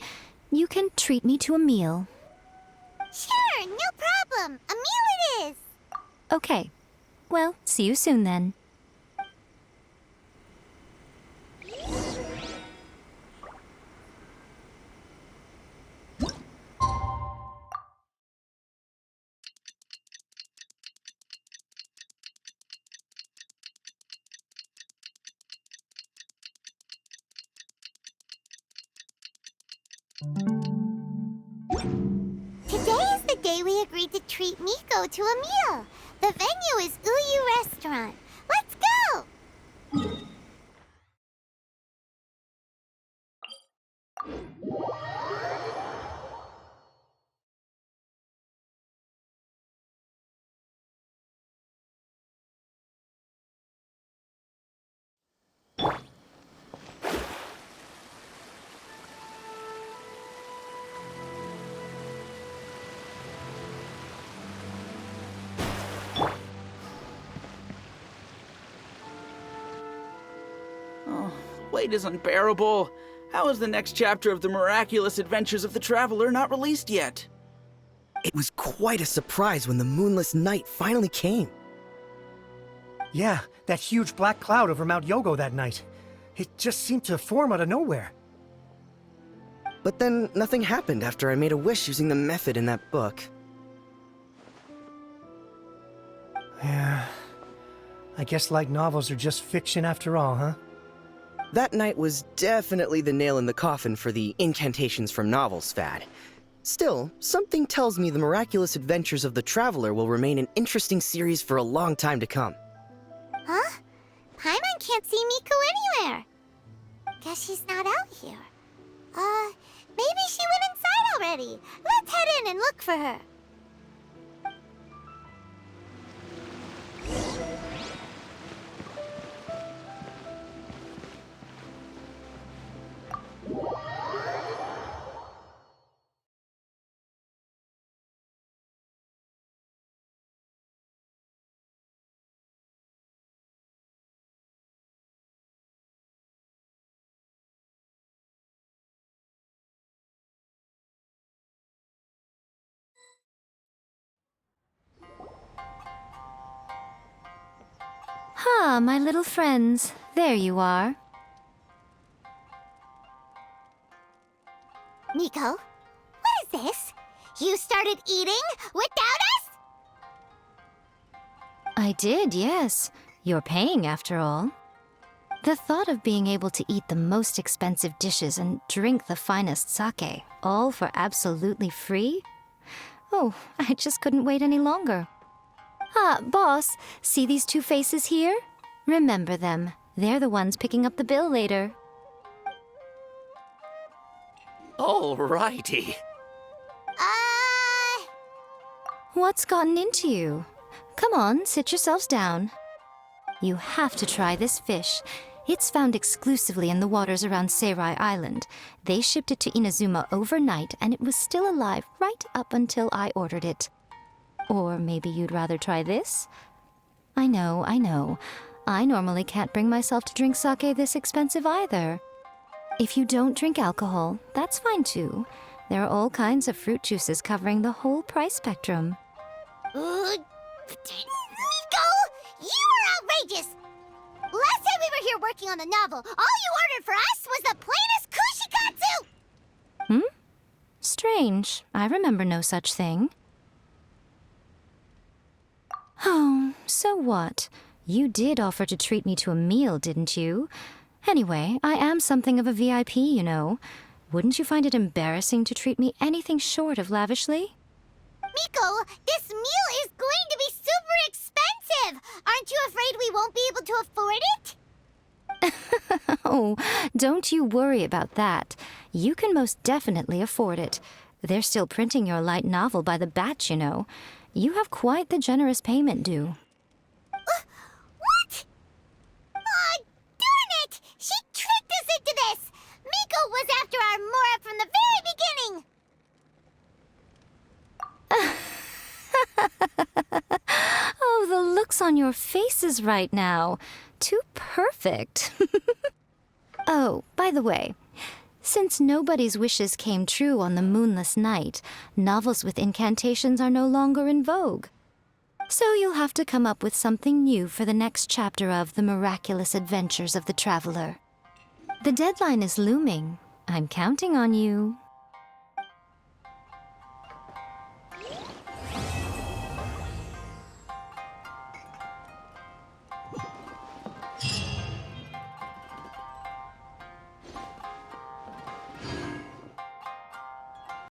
you can treat me to a meal. Sure, no problem. A meal it is. Okay. Well, see you soon then. Today is the day we agreed to treat Miko to a meal. The venue is Uyu Restaurant. Let's go! Wait is unbearable. How is the next chapter of the miraculous adventures of the Traveler not released yet? It was quite a surprise when the moonless night finally came. Yeah, that huge black cloud over Mount Yogo that night. It just seemed to form out of nowhere. But then nothing happened after I made a wish using the method in that book. Yeah. I guess light novels are just fiction after all, huh? That night was definitely the nail in the coffin for the incantations from novels fad. Still, something tells me the miraculous adventures of the Traveler will remain an interesting series for a long time to come. Huh? Paimon can't see Miko anywhere. Guess she's not out here. Maybe she went inside already. Let's head in and look for her. Ah, my little friends. There you are. Miko, what is this? You started eating without us? I did, yes. You're paying after all. The thought of being able to eat the most expensive dishes and drink the finest sake, all for absolutely free? Oh, I just couldn't wait any longer. Ah, boss, see these two faces here? Remember them. They're the ones picking up the bill later. Alrighty. What's gotten into you? Come on, sit yourselves down. You have to try this fish. It's found exclusively in the waters around Seirai Island. They shipped it to Inazuma overnight, and it was still alive right up until I ordered it. Or maybe you'd rather try this? I know. I normally can't bring myself to drink sake this expensive either. If you don't drink alcohol, that's fine too. There are all kinds of fruit juices covering the whole price spectrum. Miko! You are outrageous! Last time we were here working on the novel, all you ordered for us was the plainest kushikatsu! Strange. I remember no such thing. Oh, so what? You did offer to treat me to a meal, didn't you? Anyway, I am something of a VIP, you know. Wouldn't you find it embarrassing to treat me anything short of lavishly? Miko, this meal is going to be super expensive! Aren't you afraid we won't be able to afford it? Oh, don't you worry about that. You can most definitely afford it. They're still printing your light novel by the batch, you know. You have quite the generous payment due. What? Aw, darn it! She tricked us into this! Miko was after our Mora from the very beginning! Oh, the looks on your faces right now. Too perfect. Oh, by the way, since nobody's wishes came true on the moonless night, novels with incantations are no longer in vogue. So you'll have to come up with something new for the next chapter of The Miraculous Adventures of the Traveler. The deadline is looming. I'm counting on you.